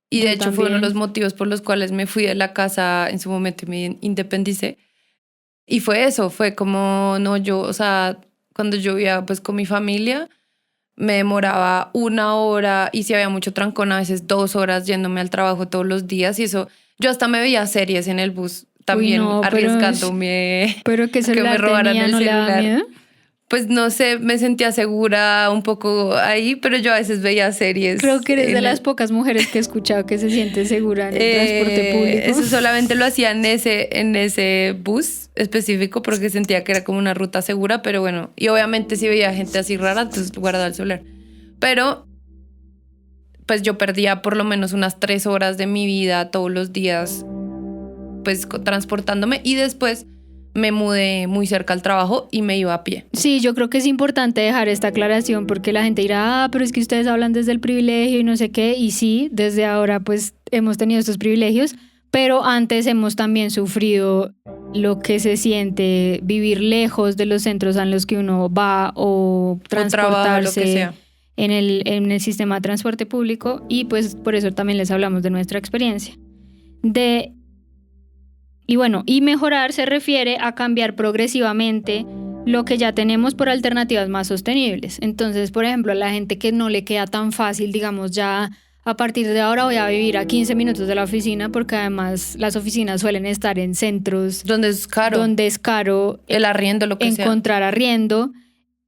y de Yo hecho fue uno de también. los motivos por los cuales me fui de la casa en su momento y me independicé. Y fue eso, fue como, no, yo, o sea, cuando yo vivía pues con mi familia, me demoraba 1 hora y si había mucho trancón, a veces 2 horas yéndome al trabajo todos los días, y eso, yo hasta me veía series en el bus, también no, pero arriesgándome Pero que a que me celular robaran tenía, el ¿no le daba celular. miedo? Pues no sé, me sentía segura un poco ahí, pero yo a veces veía series. Creo que eres en de el- las pocas mujeres que he escuchado que se siente segura en el transporte público. Eso solamente lo hacía en ese bus específico porque sentía que era como una ruta segura, pero bueno, y obviamente si veía gente así rara, entonces guardaba el celular. Pero pues yo perdía por lo menos unas 3 horas de mi vida todos los días pues transportándome, y después me mudé muy cerca al trabajo y me iba a pie. Sí, yo creo que es importante dejar esta aclaración porque la gente dirá, pero es que ustedes hablan desde el privilegio y no sé qué, y sí, desde ahora pues hemos tenido estos privilegios, pero antes hemos también sufrido lo que se siente vivir lejos de los centros a los que uno va o transportarse lo que sea. en el sistema de transporte público, y pues por eso también les hablamos de nuestra experiencia. Y mejorar se refiere a cambiar progresivamente lo que ya tenemos por alternativas más sostenibles. Entonces, por ejemplo, a la gente que no le queda tan fácil, digamos, ya a partir de ahora voy a vivir a 15 minutos de la oficina, porque además las oficinas suelen estar en centros Donde es caro. El arriendo, lo que sea. encontrar arriendo,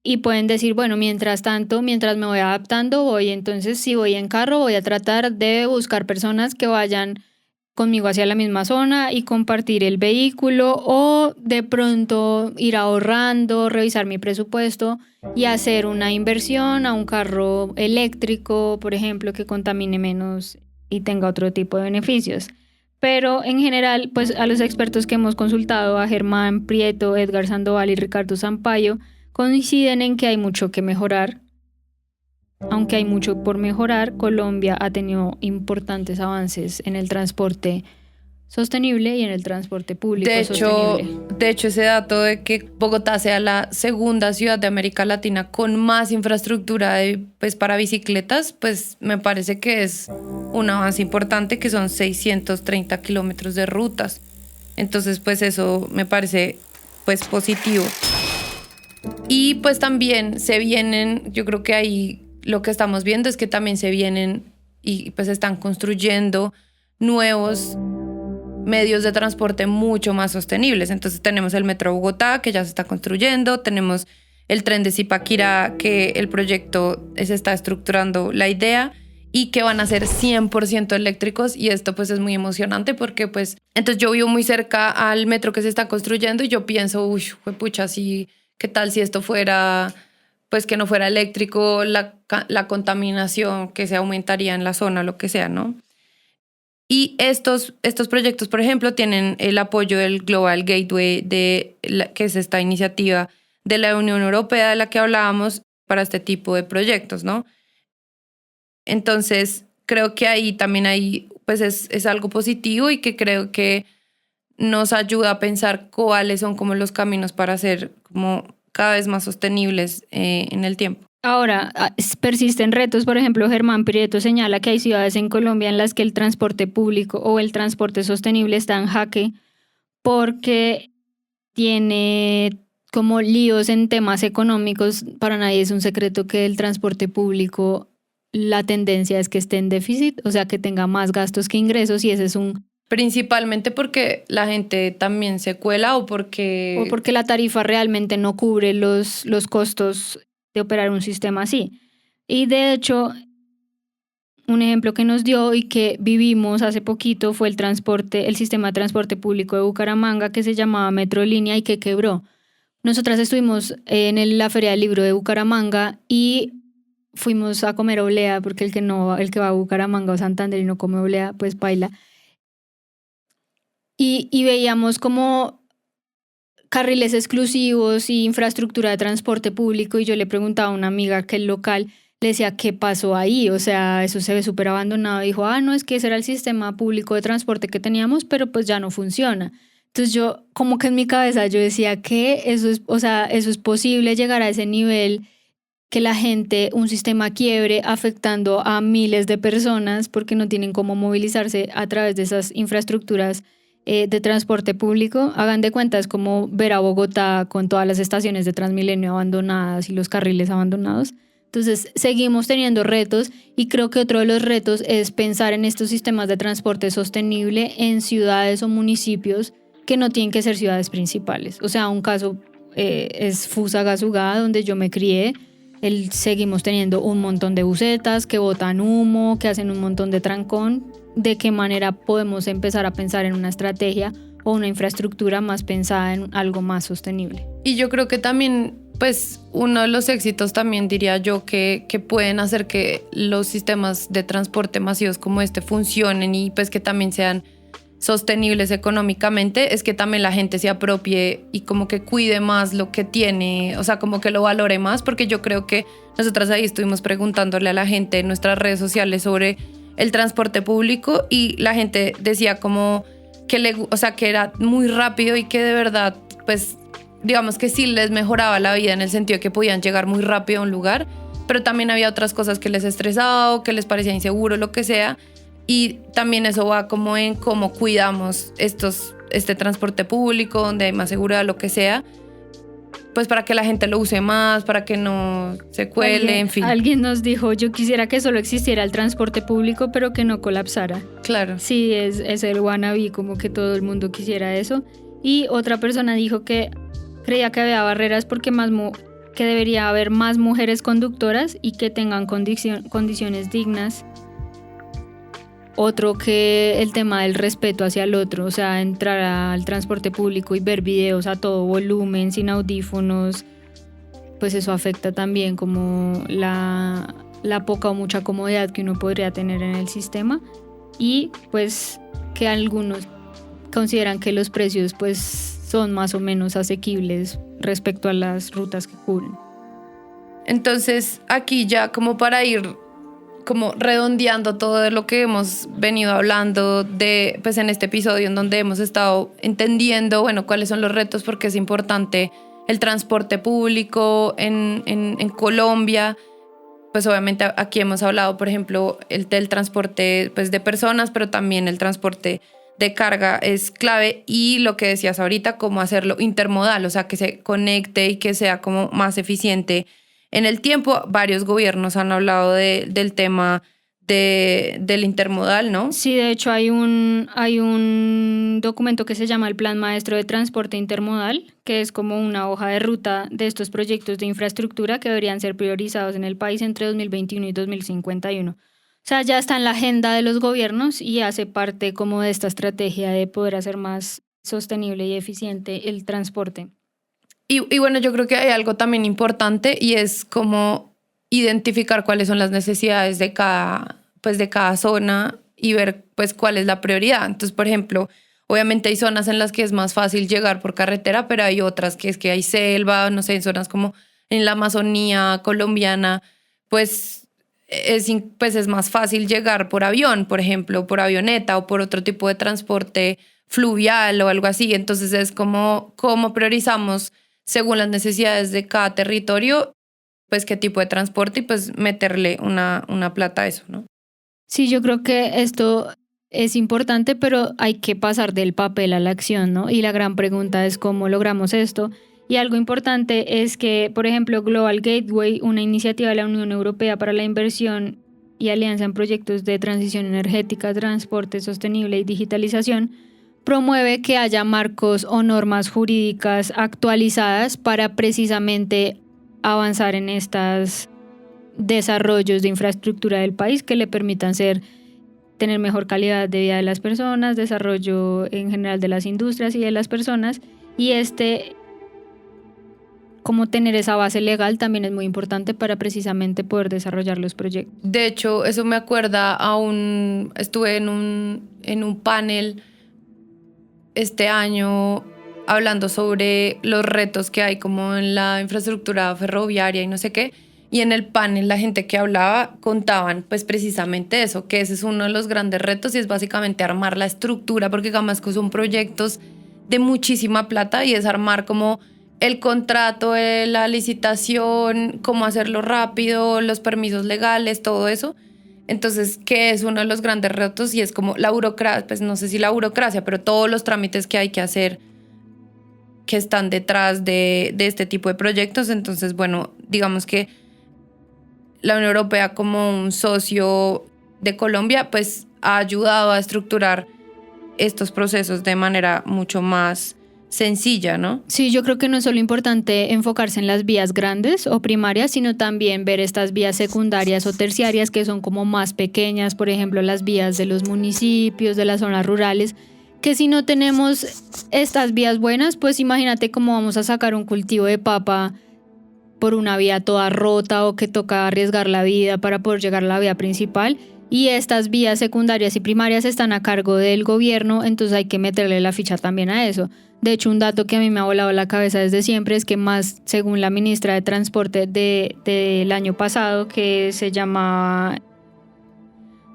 y pueden decir, bueno, mientras tanto, mientras me voy adaptando, entonces si voy en carro, voy a tratar de buscar personas que vayan conmigo hacia la misma zona y compartir el vehículo, o de pronto ir ahorrando, revisar mi presupuesto y hacer una inversión a un carro eléctrico, por ejemplo, que contamine menos y tenga otro tipo de beneficios. Pero en general, pues a los expertos que hemos consultado, a Germán Prieto, Edgar Sandoval y Ricardo Sampaio, coinciden en que hay mucho que mejorar. Aunque hay mucho por mejorar, Colombia ha tenido importantes avances en el transporte sostenible y en el transporte público sostenible. De hecho, ese dato de que Bogotá sea la segunda ciudad de América Latina con más infraestructura para bicicletas, pues me parece que es un avance importante, que son 630 kilómetros de rutas. Entonces, pues eso me parece pues positivo. Y pues también se vienen, yo creo que ahí lo que estamos viendo es que también se vienen y pues están construyendo nuevos medios de transporte mucho más sostenibles. Entonces tenemos el Metro Bogotá, que ya se está construyendo, tenemos el tren de Zipaquirá, que el proyecto se está estructurando la idea y que van a ser 100% eléctricos, y esto pues es muy emocionante porque pues entonces yo vivo muy cerca al metro que se está construyendo y yo pienso, pucha, sí, ¿qué tal si esto fuera, pues que no fuera eléctrico, la contaminación que se aumentaría en la zona, lo que sea, ¿no? Y estos proyectos, por ejemplo, tienen el apoyo del Global Gateway, que es esta iniciativa de la Unión Europea de la que hablábamos para este tipo de proyectos, ¿no? Entonces, creo que ahí también pues es algo positivo, y que creo que nos ayuda a pensar cuáles son como los caminos para ser como cada vez más sostenibles en el tiempo. Ahora, persisten retos. Por ejemplo, Germán Prieto señala que hay ciudades en Colombia en las que el transporte público o el transporte sostenible está en jaque porque tiene como líos en temas económicos. Para nadie es un secreto que el transporte público, la tendencia es que esté en déficit, o sea, que tenga más gastos que ingresos, y ese es Principalmente porque la gente también se cuela o porque la tarifa realmente no cubre los costos de operar un sistema así. Y de hecho, un ejemplo que nos dio y que vivimos hace poquito fue el sistema de transporte público de Bucaramanga, que se llamaba Metrolínea y que quebró. Nosotras estuvimos en la Feria del Libro de Bucaramanga y fuimos a comer oblea, porque el que va a Bucaramanga o Santander y no come oblea, pues baila. Y veíamos como carriles exclusivos y infraestructura de transporte público, y yo le preguntaba a una amiga que el local, le decía, ¿qué pasó ahí? O sea, eso se ve súper abandonado. Dijo, no, es que ese era el sistema público de transporte que teníamos, pero pues ya no funciona. Entonces yo, como que en mi cabeza yo decía que eso es posible, llegar a ese nivel, que la gente, un sistema quiebre afectando a miles de personas porque no tienen cómo movilizarse a través de esas infraestructuras de transporte público. Hagan de cuenta, es como ver a Bogotá con todas las estaciones de Transmilenio abandonadas y los carriles abandonados. Entonces seguimos teniendo retos, y creo que otro de los retos es pensar en estos sistemas de transporte sostenible en ciudades o municipios que no tienen que ser ciudades principales. O sea, un caso es Fusagasugá, donde yo me crié. Seguimos teniendo un montón de busetas que botan humo, que hacen un montón de trancón. ¿De qué manera podemos empezar a pensar en una estrategia o una infraestructura más pensada en algo más sostenible? Y yo creo que también, pues, uno de los éxitos también diría yo que pueden hacer que los sistemas de transporte masivos como este funcionen y pues que también sean sostenibles económicamente, es que también la gente se apropie y como que cuide más lo que tiene, o sea, como que lo valore más, porque yo creo que nosotras ahí estuvimos preguntándole a la gente en nuestras redes sociales sobre el transporte público, y la gente decía como o sea, que era muy rápido y que de verdad, pues, digamos que sí les mejoraba la vida en el sentido de que podían llegar muy rápido a un lugar, pero también había otras cosas que les estresaba o que les parecía inseguro, lo que sea. Y también eso va como en cómo cuidamos este transporte público, donde hay más seguridad, lo que sea, pues para que la gente lo use más, para que no se cuele, en fin. Alguien nos dijo, yo quisiera que solo existiera el transporte público, pero que no colapsara. Claro. Sí, es el wannabe, como que todo el mundo quisiera eso. Y otra persona dijo que creía que había barreras porque que debería haber más mujeres conductoras y que tengan condiciones dignas. Otro que el tema del respeto hacia el otro, o sea, entrar al transporte público y ver videos a todo volumen, sin audífonos, pues eso afecta también como la poca o mucha comodidad que uno podría tener en el sistema. Y pues que algunos consideran que los precios pues son más o menos asequibles respecto a las rutas que cubren. Entonces, aquí ya como para ir como redondeando todo de lo que hemos venido hablando de, pues en este episodio en donde hemos estado entendiendo, bueno, cuáles son los retos, porque es importante el transporte público en Colombia. Pues obviamente aquí hemos hablado, por ejemplo, del transporte pues, de personas, pero también el transporte de carga es clave, y lo que decías ahorita, cómo hacerlo intermodal, o sea, que se conecte y que sea como más eficiente en el tiempo. Varios gobiernos han hablado del tema del intermodal, ¿no? Sí, de hecho hay un documento que se llama el Plan Maestro de Transporte Intermodal, que es como una hoja de ruta de estos proyectos de infraestructura que deberían ser priorizados en el país entre 2021 y 2051. O sea, ya está en la agenda de los gobiernos y hace parte como de esta estrategia de poder hacer más sostenible y eficiente el transporte. Y bueno, yo creo que hay algo también importante, y es como identificar cuáles son las necesidades de cada zona y ver pues cuál es la prioridad. Entonces, por ejemplo, obviamente hay zonas en las que es más fácil llegar por carretera, pero hay otras que es que hay selva, no sé, en zonas como en la Amazonía colombiana, pues es más fácil llegar por avión, por ejemplo, por avioneta o por otro tipo de transporte fluvial o algo así. Entonces es como cómo priorizamos según las necesidades de cada territorio, pues qué tipo de transporte, y pues meterle una plata a eso, ¿no? Sí, yo creo que esto es importante, pero hay que pasar del papel a la acción, ¿no? Y la gran pregunta es cómo logramos esto. Y algo importante es que, por ejemplo, Global Gateway, una iniciativa de la Unión Europea para la inversión y alianza en proyectos de transición energética, transporte sostenible y digitalización, promueve que haya marcos o normas jurídicas actualizadas para precisamente avanzar en estos desarrollos de infraestructura del país que le permitan tener mejor calidad de vida de las personas, desarrollo en general de las industrias y de las personas, y como tener esa base legal también es muy importante para precisamente poder desarrollar los proyectos. De hecho, eso me acuerda estuve en un panel este año hablando sobre los retos que hay como en la infraestructura ferroviaria y no sé qué, y en el panel la gente que hablaba contaban pues precisamente eso, que ese es uno de los grandes retos, y es básicamente armar la estructura, porque además que son proyectos de muchísima plata y es armar como el contrato, la licitación, cómo hacerlo rápido, los permisos legales, todo eso. Entonces, ¿qué es uno de los grandes retos? Y es como la burocracia, pues no sé si la burocracia, pero todos los trámites que hay que hacer que están detrás de este tipo de proyectos. Entonces, bueno, digamos que la Unión Europea como un socio de Colombia, pues ha ayudado a estructurar estos procesos de manera mucho más sencilla, ¿no? Sí, yo creo que no es solo importante enfocarse en las vías grandes o primarias, sino también ver estas vías secundarias o terciarias que son como más pequeñas, por ejemplo, las vías de los municipios, de las zonas rurales, que si no tenemos estas vías buenas, pues imagínate cómo vamos a sacar un cultivo de papa por una vía toda rota o que toca arriesgar la vida para poder llegar a la vía principal. Y estas vías secundarias y primarias están a cargo del gobierno, entonces hay que meterle la ficha también a eso. De hecho, un dato que a mí me ha volado la cabeza desde siempre es que más, según la ministra de Transporte del año pasado, que se llama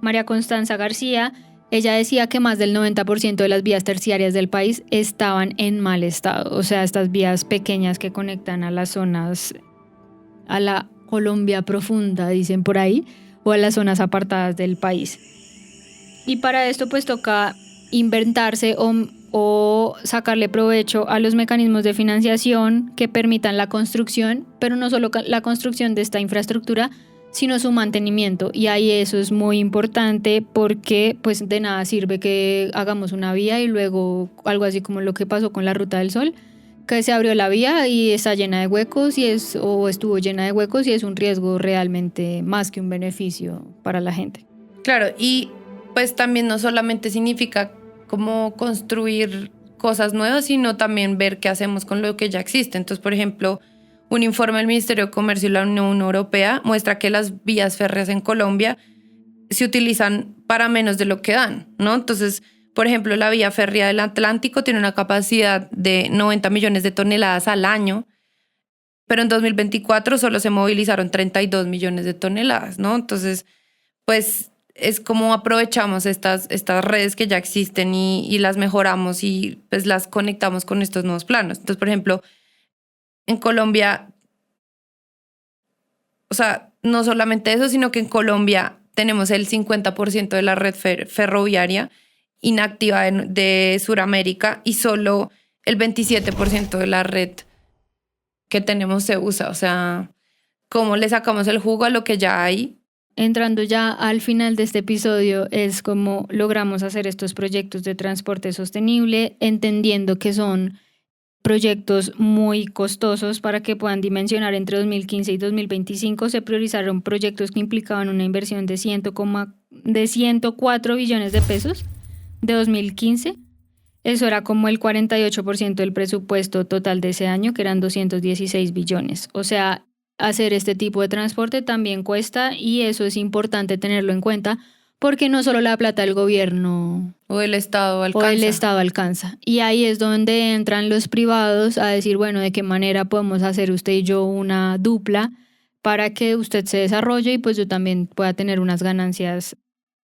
María Constanza García, ella decía que más del 90% de las vías terciarias del país estaban en mal estado. O sea, estas vías pequeñas que conectan a las zonas, a la Colombia profunda, dicen por ahí, o a las zonas apartadas del país. Y para esto pues toca inventarse o sacarle provecho a los mecanismos de financiación que permitan la construcción, pero no solo la construcción de esta infraestructura, sino su mantenimiento. Y ahí eso es muy importante porque pues de nada sirve que hagamos una vía y luego algo así como lo que pasó con la Ruta del Sol, que se abrió la vía y está llena de huecos o estuvo llena de huecos y es un riesgo realmente más que un beneficio para la gente. Claro, y pues también no solamente significa como construir cosas nuevas, sino también ver qué hacemos con lo que ya existe. Entonces, por ejemplo, un informe del Ministerio de Comercio y la Unión Europea muestra que las vías férreas en Colombia se utilizan para menos de lo que dan, ¿no? Entonces, por ejemplo, la vía férrea del Atlántico tiene una capacidad de 90 millones de toneladas al año, pero en 2024 solo se movilizaron 32 millones de toneladas, ¿no? Entonces, pues es como aprovechamos estas redes que ya existen y las mejoramos y pues las conectamos con estos nuevos planos. Entonces, por ejemplo, en Colombia, o sea, no solamente eso, sino que en Colombia tenemos el 50% de la red ferroviaria inactiva de Sudamérica y solo el 27% de la red que tenemos se usa. O sea, ¿cómo le sacamos el jugo a lo que ya hay? Entrando ya al final de este episodio es cómo logramos hacer estos proyectos de transporte sostenible, entendiendo que son proyectos muy costosos. Para que puedan dimensionar, entre 2015 y 2025 se priorizaron proyectos que implicaban una inversión de 104 billones de pesos de 2015. Eso era como el 48% del presupuesto total de ese año, que eran 216 billones. O sea, hacer este tipo de transporte también cuesta y eso es importante tenerlo en cuenta porque no solo la plata del gobierno o el Estado alcanza. Y ahí es donde entran los privados a decir, bueno, ¿de qué manera podemos hacer usted y yo una dupla para que usted se desarrolle y pues yo también pueda tener unas ganancias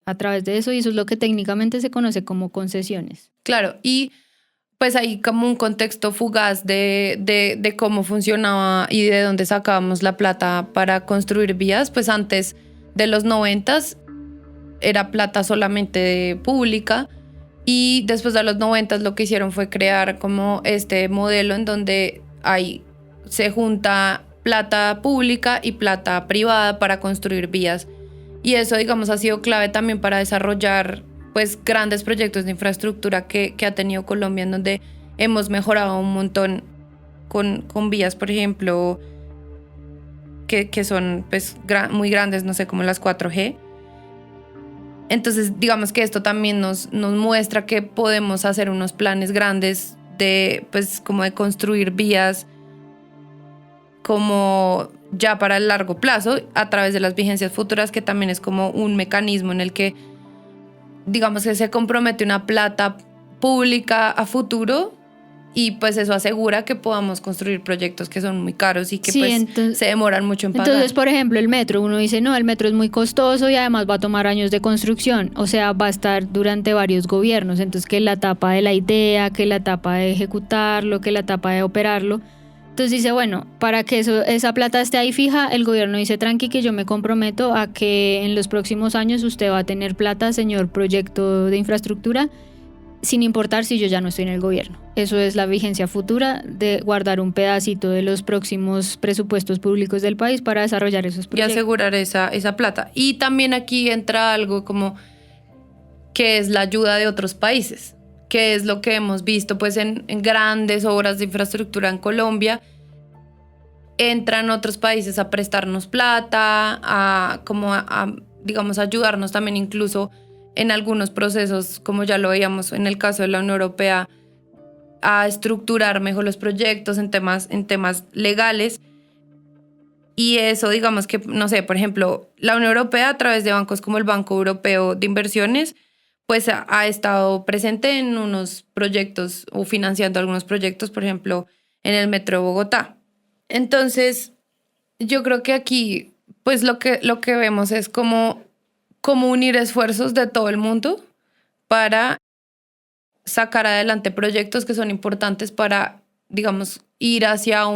a través de eso? Y eso es lo que técnicamente se conoce como concesiones. Claro, y pues hay como un contexto fugaz de cómo funcionaba y de dónde sacábamos la plata para construir vías. Pues antes de los 90s era plata solamente pública y después de los 90s lo que hicieron fue crear como este modelo en donde se junta plata pública y plata privada para construir vías. Y eso, digamos, ha sido clave también para desarrollar pues grandes proyectos de infraestructura que ha tenido Colombia, en donde hemos mejorado un montón con vías, por ejemplo, que son pues muy grandes, no sé, como las 4G. Entonces, digamos que esto también nos muestra que podemos hacer unos planes grandes de, pues, como de construir vías como ya para el largo plazo a través de las vigencias futuras, que también es como un mecanismo en el que digamos que se compromete una plata pública a futuro y pues eso asegura que podamos construir proyectos que son muy caros y que sí, pues entonces, se demoran mucho en pagar. Entonces, por ejemplo, el metro, uno dice, no, el metro es muy costoso y además va a tomar años de construcción, o sea, va a estar durante varios gobiernos, entonces que la etapa de la idea, que la etapa de ejecutarlo, que la etapa de operarlo. Entonces dice, bueno, para que esa plata esté ahí fija, el gobierno dice, tranqui, que yo me comprometo a que en los próximos años usted va a tener plata, señor proyecto de infraestructura, sin importar si yo ya no estoy en el gobierno. Eso es la vigencia futura de guardar un pedacito de los próximos presupuestos públicos del país para desarrollar esos proyectos. Y asegurar esa plata. Y también aquí entra algo como que es la ayuda de otros países, que es lo que hemos visto pues en grandes obras de infraestructura en Colombia. Entran otros países a prestarnos plata, a digamos, ayudarnos también incluso en algunos procesos, como ya lo veíamos en el caso de la Unión Europea, a estructurar mejor los proyectos en temas legales. Y eso, digamos que, no sé, por ejemplo, la Unión Europea a través de bancos como el Banco Europeo de Inversiones, pues ha estado presente en unos proyectos o financiando algunos proyectos, por ejemplo, en el Metro de Bogotá. Entonces, yo creo que aquí, pues lo que vemos es como unir esfuerzos de todo el mundo para sacar adelante proyectos que son importantes para, digamos, ir hacia a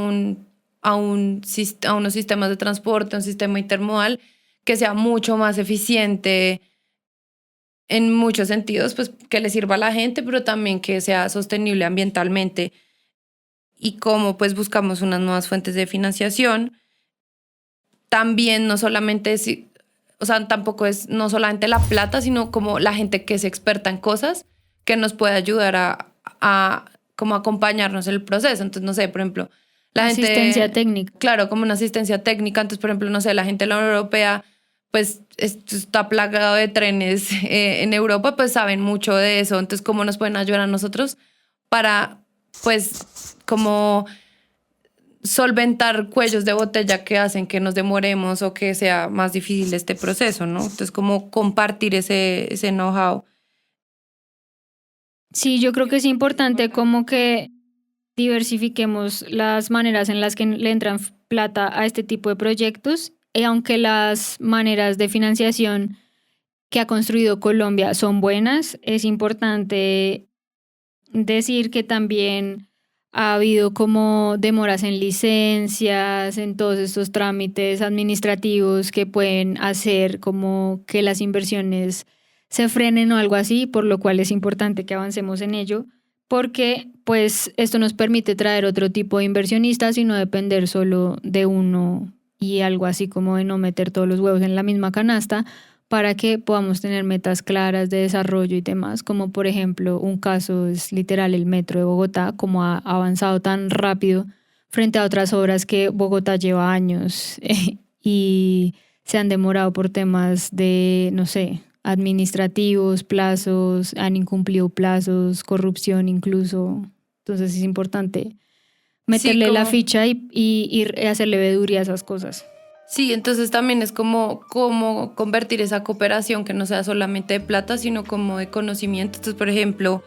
unos sistemas de transporte, un sistema intermodal que sea mucho más eficiente en muchos sentidos, pues que le sirva a la gente, pero también que sea sostenible ambientalmente. Y como pues buscamos unas nuevas fuentes de financiación, también no solamente o sea, tampoco es no solamente la plata, sino como la gente que es experta en cosas que nos puede ayudar a como acompañarnos en el proceso. Entonces, no sé, por ejemplo, Asistencia técnica. Claro, como una asistencia técnica. Entonces, por ejemplo, no sé, la gente de la Unión Europea, pues está plagado de trenes en Europa, pues saben mucho de eso. Entonces, ¿cómo nos pueden ayudar a nosotros para, pues, como solventar cuellos de botella que hacen que nos demoremos o que sea más difícil este proceso, ¿no? Entonces, como compartir ese know-how. Sí, yo creo que es importante como que diversifiquemos las maneras en las que le entran plata a este tipo de proyectos, y aunque las maneras de financiación que ha construido Colombia son buenas, es importante decir que también ha habido como demoras en licencias, en todos estos trámites administrativos que pueden hacer como que las inversiones se frenen o algo así, por lo cual es importante que avancemos en ello, porque pues esto nos permite traer otro tipo de inversionistas y no depender solo de uno y algo así como de no meter todos los huevos en la misma canasta, para que podamos tener metas claras de desarrollo y demás, como por ejemplo un caso es literal el metro de Bogotá, como ha avanzado tan rápido frente a otras obras que Bogotá lleva años y se han demorado por temas de, no sé, administrativos, plazos, han incumplido plazos, corrupción incluso. Entonces es importante meterle la ficha y hacerle veeduría a esas cosas. Sí, entonces también es como convertir esa cooperación que no sea solamente de plata, sino como de conocimiento. Entonces, por ejemplo,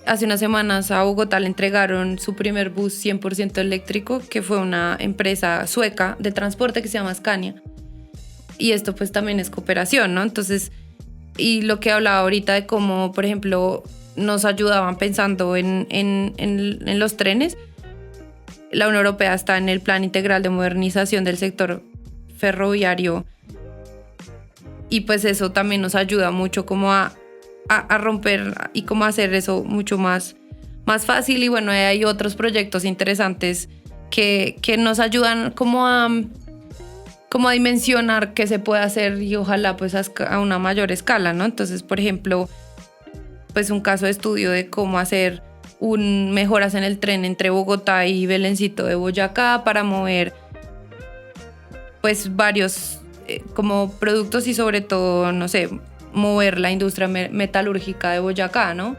hace unas semanas a Bogotá le entregaron su primer bus 100% eléctrico, que fue una empresa sueca de transporte que se llama Scania. Y esto pues también es cooperación, ¿no? Entonces, y lo que hablaba ahorita de cómo, por ejemplo, nos ayudaban pensando en los trenes. La Unión Europea está en el Plan Integral de Modernización del Sector Ferroviario y pues eso también nos ayuda mucho como a romper y como a hacer eso mucho más fácil. Y bueno, hay otros proyectos interesantes que nos ayudan como a dimensionar qué se puede hacer y ojalá pues a una mayor escala, ¿no? Entonces, por ejemplo, pues un caso de estudio de cómo hacer mejoras en el tren entre Bogotá y Belencito de Boyacá para mover pues varios como productos y sobre todo, no sé, mover la industria metalúrgica de Boyacá, ¿no?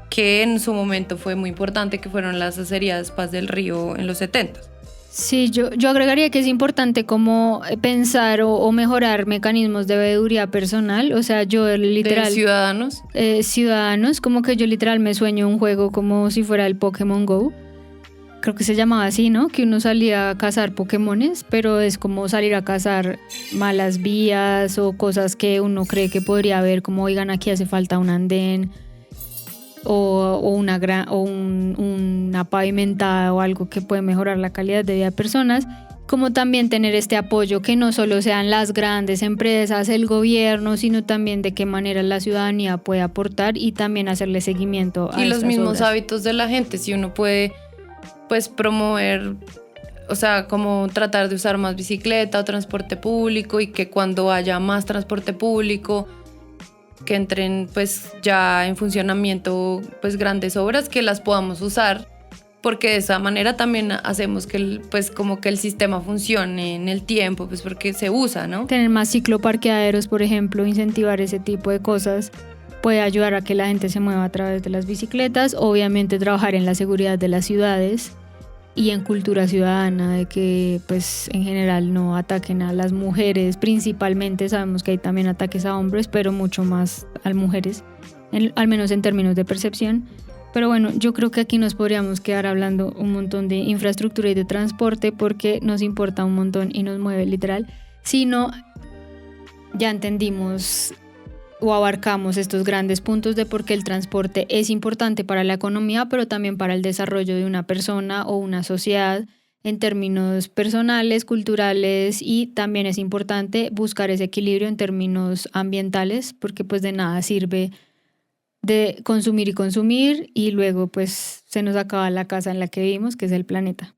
Que en su momento fue muy importante, que fueron las acerías Paz del Río en los 70. Sí, yo agregaría que es importante como pensar o mejorar mecanismos de veeduría personal, o sea, yo literal... ¿De ciudadanos? Ciudadanos, como que yo literal me sueño un juego como si fuera el Pokémon Go, creo que se llamaba así, ¿no? Que uno salía a cazar Pokémones, pero es como salir a cazar malas vías o cosas que uno cree que podría haber, como oigan, aquí hace falta un andén, o una pavimentada o algo que puede mejorar la calidad de vida de personas, como también tener este apoyo que no solo sean las grandes empresas, el gobierno, sino también de qué manera la ciudadanía puede aportar y también hacerle seguimiento a y los mismos obras. Hábitos de la gente, si uno puede pues promover, o sea, como tratar de usar más bicicleta o transporte público y que cuando haya más transporte público que entren pues ya en funcionamiento pues grandes obras que las podamos usar, porque de esa manera también hacemos que pues como que el sistema funcione en el tiempo, pues porque se usa, ¿no? Tener más cicloparqueaderos, por ejemplo, incentivar ese tipo de cosas puede ayudar a que la gente se mueva a través de las bicicletas. Obviamente trabajar en la seguridad de las ciudades y en cultura ciudadana, de que pues en general no ataquen a las mujeres principalmente. Sabemos que hay también ataques a hombres, pero mucho más a mujeres, al menos en términos de percepción. Pero bueno, yo creo que aquí nos podríamos quedar hablando un montón de infraestructura y de transporte porque nos importa un montón y nos mueve literal. Si no, ya entendimos o abarcamos estos grandes puntos de por qué el transporte es importante para la economía, pero también para el desarrollo de una persona o una sociedad en términos personales, culturales, y también es importante buscar ese equilibrio en términos ambientales, porque pues de nada sirve de consumir y luego pues se nos acaba la casa en la que vivimos, que es el planeta.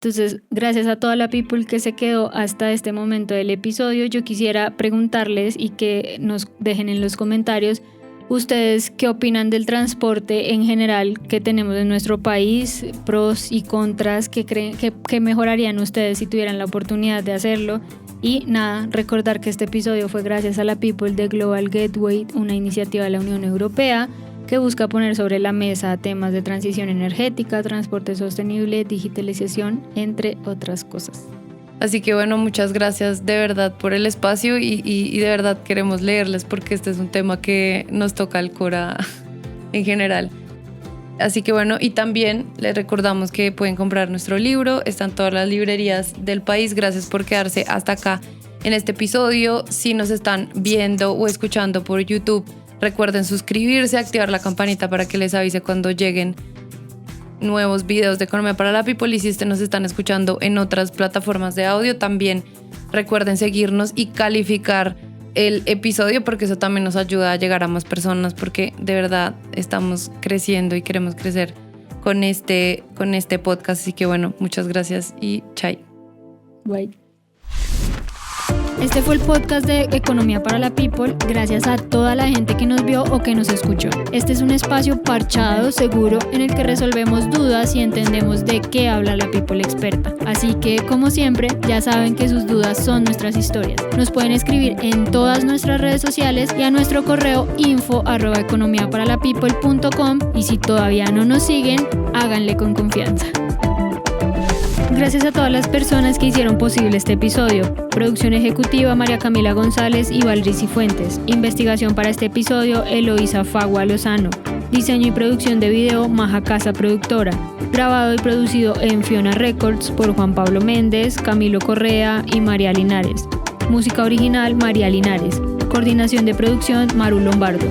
Entonces, gracias a toda la people que se quedó hasta este momento del episodio, yo quisiera preguntarles y que nos dejen en los comentarios ustedes qué opinan del transporte en general que tenemos en nuestro país, pros y contras, qué creen que mejorarían ustedes si tuvieran la oportunidad de hacerlo. Y nada, recordar que este episodio fue gracias a la people de Global Gateway, una iniciativa de la Unión Europea que busca poner sobre la mesa temas de transición energética, transporte sostenible, digitalización, entre otras cosas. Así que bueno, muchas gracias de verdad por el espacio y de verdad queremos leerles porque este es un tema que nos toca al cora en general. Así que bueno, y también les recordamos que pueden comprar nuestro libro, están todas las librerías del país. Gracias por quedarse hasta acá en este episodio. Si nos están viendo o escuchando por YouTube, recuerden suscribirse, activar la campanita para que les avise cuando lleguen nuevos videos de Economía para la People. Y si nos están escuchando en otras plataformas de audio, también recuerden seguirnos y calificar el episodio, porque eso también nos ayuda a llegar a más personas, porque de verdad estamos creciendo y queremos crecer con este podcast. Así que bueno, muchas gracias y chai. Bye. Este fue el podcast de Economía para la People. Gracias a toda la gente que nos vio o que nos escuchó. Este es un espacio parchado, seguro, en el que resolvemos dudas y entendemos de qué habla la People experta. Así que, como siempre, ya saben que sus dudas son nuestras historias. Nos pueden escribir en todas nuestras redes sociales y a nuestro correo info@economiaparalapeople.com, y si todavía no nos siguen, háganle con confianza. Gracias a todas las personas que hicieron posible este episodio. Producción ejecutiva María Camila González y Valdrisi Fuentes. Investigación para este episodio Eloísa Fagua Lozano. Diseño y producción de video Maja Casa Productora. Grabado y producido en Fiona Records por Juan Pablo Méndez, Camilo Correa y María Linares. Música original María Linares. Coordinación de producción Maru Lombardo.